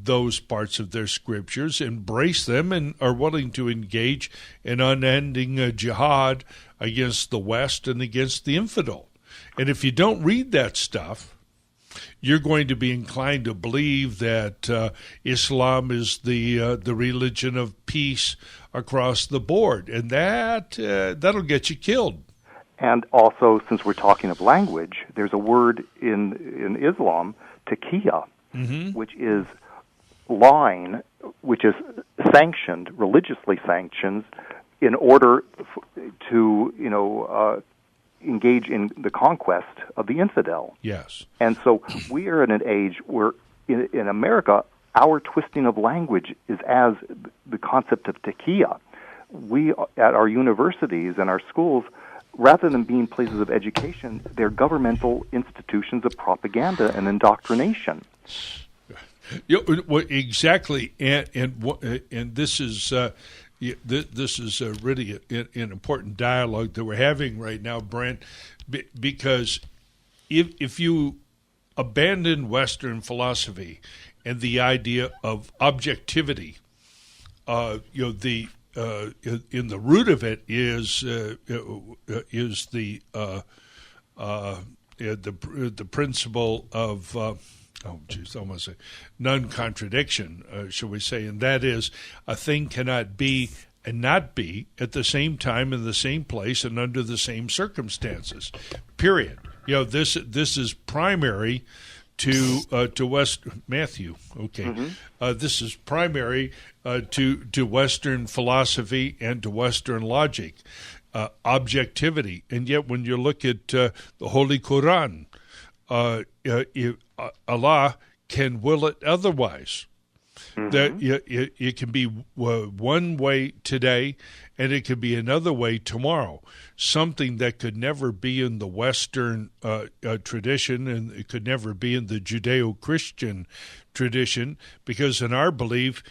those parts of their scriptures, embrace them, and are willing to engage in unending jihad against the West and against the infidel. And if you don't read that stuff, you're going to be inclined to believe that Islam is the religion of peace across the board, and that'll get you killed. And also, since we're talking of language, there's a word in Islam, taqiyya, which is lying, which is sanctioned, religiously sanctioned, in order to engage in the conquest of the infidel. Yes. And so we are in an age where in America, our twisting of language is as the concept of taqiyya. We, at our universities and our schools, rather than being places of education, they're governmental institutions of propaganda and indoctrination. Exactly, and this is this is really an important dialogue that we're having right now, Brent, because if you abandon Western philosophy and the idea of objectivity, in the root of it is the principle of almost a non-contradiction, shall we say, and that is a thing cannot be and not be at the same time in the same place and under the same circumstances. Period. This is primary to West Matthew. Okay, this is primary to Western philosophy and to Western logic, objectivity, and yet when you look at the Holy Quran, Allah can will it otherwise. That it can be one way today, and it could be another way tomorrow. Something that could never be in the Western tradition, and it could never be in the Judeo-Christian tradition, because in our belief,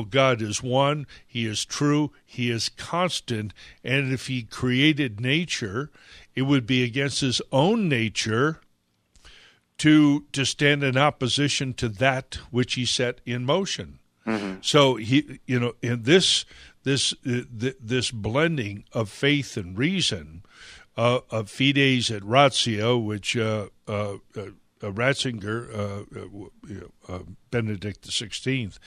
God is one, He is true, He is constant, and if He created nature, it would be against His own nature to stand in opposition to that which He set in motion. So He, in this blending of faith and reason, of fides et ratio, which Ratzinger, Benedict XVI,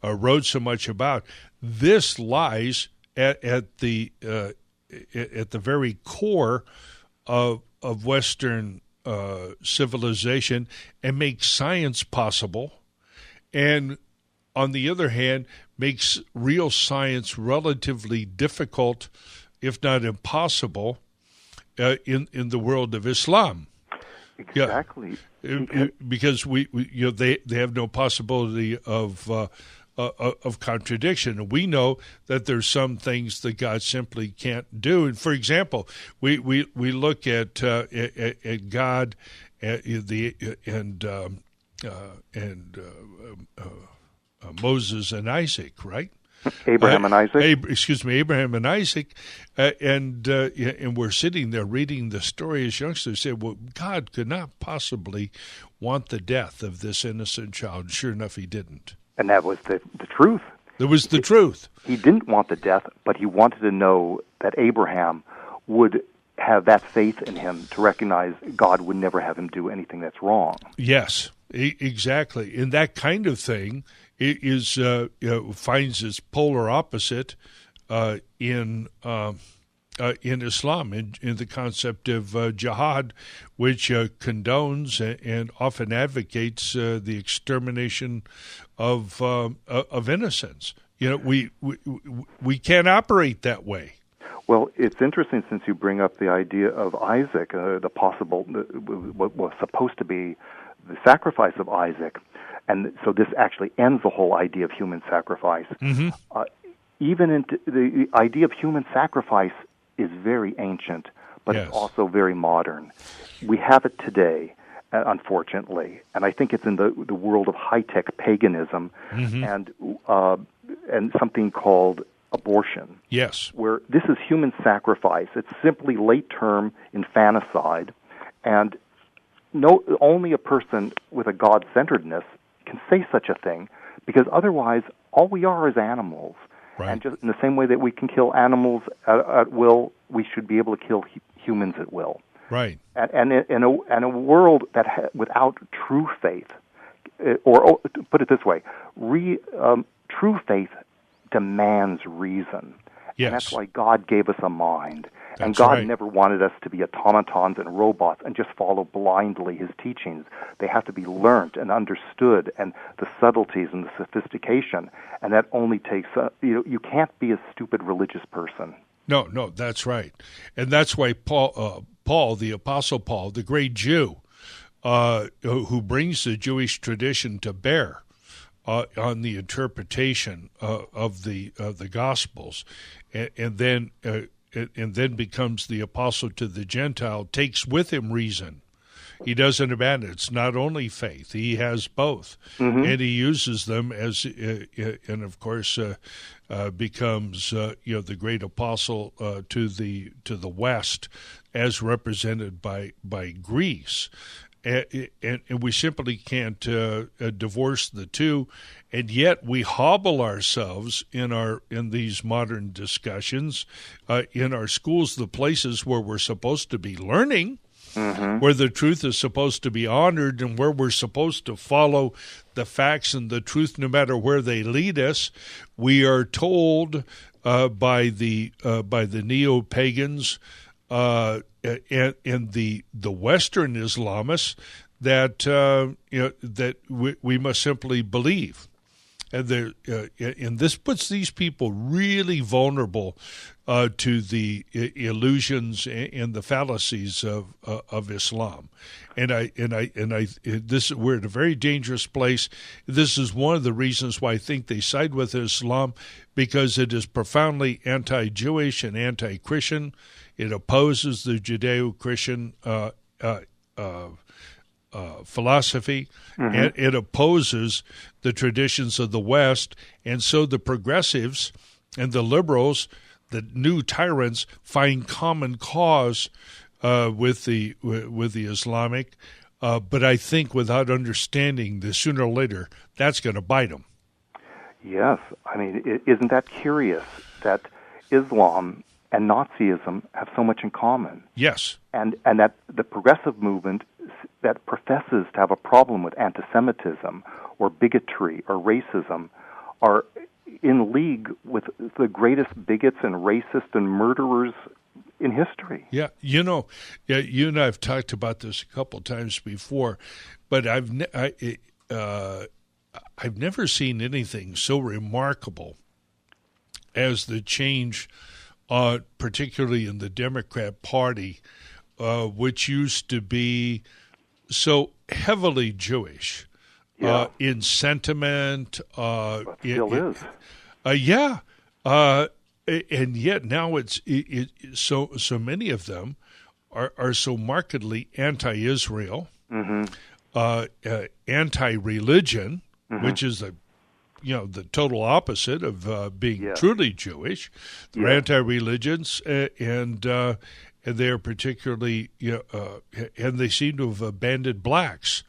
wrote so much about, this lies at the very core of Western civilization and makes science possible, and on the other hand, makes real science relatively difficult, if not impossible, in the world of Islam. Exactly. Yeah. Because they have no possibility of contradiction. And we know that there's some things that God simply can't do. And for example, we look at God and Moses and Isaac, right? Abraham and Isaac. Abraham and Isaac, and we're sitting there reading the story as youngsters. Say, well, God could not possibly want the death of this innocent child. Sure enough, He didn't. And that was the truth. That was the truth. He didn't want the death, but he wanted to know that Abraham would have that faith in him to recognize God would never have him do anything that's wrong. Yes, exactly. And that kind of thing is finds its polar opposite in Islam, in the concept of jihad, which condones and often advocates the extermination of innocents. We can't operate that way. Well, it's interesting since you bring up the idea of Isaac, what was supposed to be the sacrifice of Isaac. And so this actually ends the whole idea of human sacrifice. Mm-hmm. Even the idea of human sacrifice is very ancient, but yes. It's also very modern. We have it today, unfortunately, and I think it's in the world of high-tech paganism mm-hmm. and something called abortion. Yes. Where this is human sacrifice. It's simply late-term infanticide, and only a person with a God-centeredness can say such a thing, because otherwise all we are is animals. Right. And just in the same way that we can kill animals at will, we should be able to kill humans at will. Right. And in a world without true faith, or put it this way, true faith demands reason. Yes. And that's why God gave us a mind. And That's God right. never wanted us to be automatons and robots and just follow blindly His teachings. They have to be learnt and understood, and the subtleties and the sophistication. And that only takes, you can't be a stupid religious person. No, that's right. And that's why Paul, the Apostle Paul, the great Jew, who brings the Jewish tradition to bear on the interpretation of the Gospels, and then becomes the apostle to the Gentile, takes with him reason. He doesn't abandon it. It's not only faith. He has both. Mm-hmm. And he uses them as, and of course, becomes, the great apostle to the West as represented by Greece. And we simply can't divorce the two, and yet we hobble ourselves in these modern discussions in our schools, the places where we're supposed to be learning, mm-hmm. where the truth is supposed to be honored, and where we're supposed to follow the facts and the truth, no matter where they lead us. We are told by the neo-pagans. And the Western Islamists that that we must simply believe, and and this puts these people really vulnerable to the illusions and the fallacies of Islam, and we're at a very dangerous place. This is one of the reasons why I think they side with Islam, because it is profoundly anti-Jewish and anti-Christian. It opposes the Judeo-Christian philosophy, mm-hmm. and it opposes the traditions of the West. And so the progressives and the liberals, the new tyrants, find common cause with the Islamic. But I think without understanding that sooner or later that's going to bite them. Yes. I mean, isn't that curious that Islam and Nazism have so much in common? Yes. And that the progressive movement that professes to have a problem with anti-Semitism or bigotry or racism are in league with the greatest bigots and racists and murderers in history. Yeah, you and I have talked about this a couple times before, but I've never seen anything so remarkable as the change, particularly in the Democrat Party, which used to be so heavily Jewish in sentiment. Still is. And yet now it's so many of them are so markedly anti-Israel, anti-religion, which is the total opposite of being truly Jewish. They're anti-religions, and they're particularly and they seem to have abandoned blacks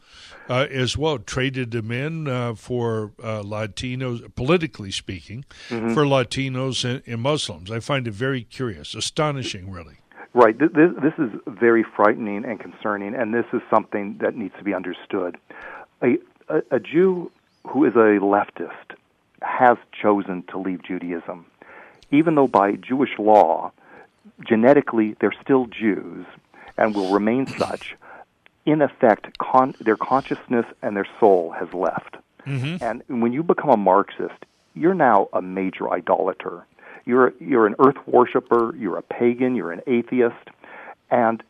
as well, traded them in for Latinos, politically speaking, for Latinos and Muslims. I find it very curious, astonishing, really. Right. This is very frightening and concerning, and this is something that needs to be understood. A Jew who is a leftist has chosen to leave Judaism, even though by Jewish law, genetically, they're still Jews and will remain such. In effect, their consciousness and their soul has left. And when you become a Marxist, you're now a major idolater. You're an earth worshiper, you're a pagan, you're an atheist, and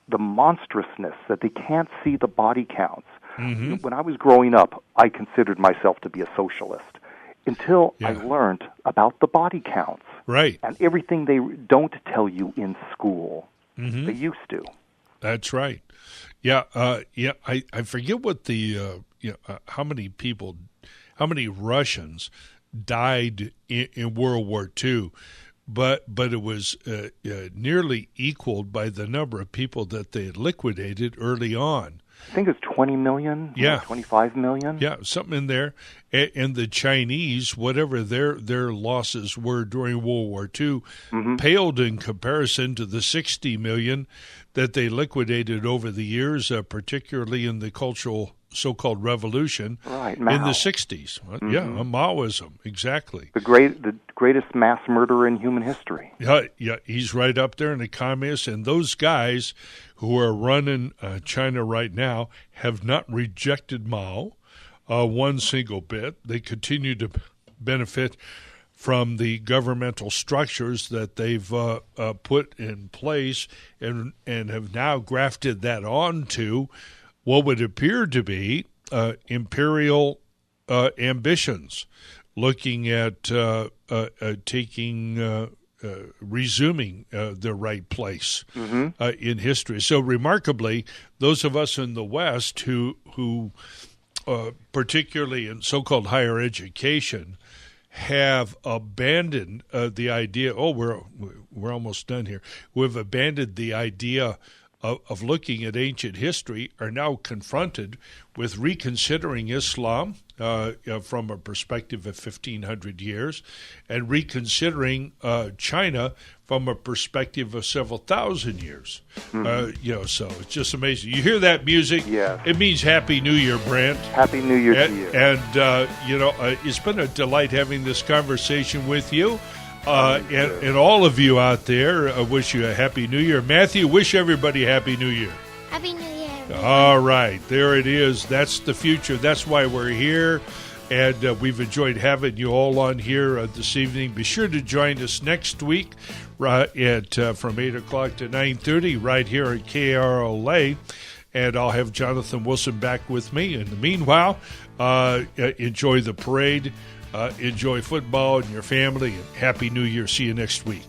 the monstrousness that they can't see the body counts. When I was growing up, I considered myself to be a socialist until I learned about the body counts. Right. And everything they don't tell you in school. They used to. That's right. Yeah. I forget what the how many Russians died in World War II, but it was nearly equaled by the number of people that they had liquidated early on. I think it's 20 million, 25 million. Yeah, something in there. And the Chinese, whatever their losses were during World War II, paled in comparison to the 60 million that they liquidated over the years, particularly in the cultural so-called revolution in the 60s. Maoism, exactly. The greatest mass murderer in human history. Yeah, he's right up there in the communists, and those guys who are running China right now have not rejected Mao one single bit. They continue to benefit from the governmental structures that they've put in place and have now grafted that onto what would appear to be imperial ambitions, looking at resuming the right place in history. So remarkably, those of us in the West who particularly in so-called higher education, have abandoned the idea. We're almost done here. We've abandoned the idea of looking at ancient history, are now confronted with reconsidering Islam from a perspective of 1,500 years, and reconsidering China from a perspective of several thousand years. So it's just amazing. You hear that music? Yeah. It means Happy New Year, Brent. Happy New Year to you. And it's been a delight having this conversation with you. And all of you out there, I wish you a Happy New Year. Matthew, wish everybody Happy New Year. Happy New Year, everybody. All right, there it is. That's the future. That's why we're here. And we've enjoyed having you all on here this evening. Be sure to join us next week from 8 o'clock to 9:30 right here at KRLA. And I'll have Jonathan Wilson back with me. In the meanwhile, enjoy the parade. Enjoy football and your family, and Happy New Year. See you next week.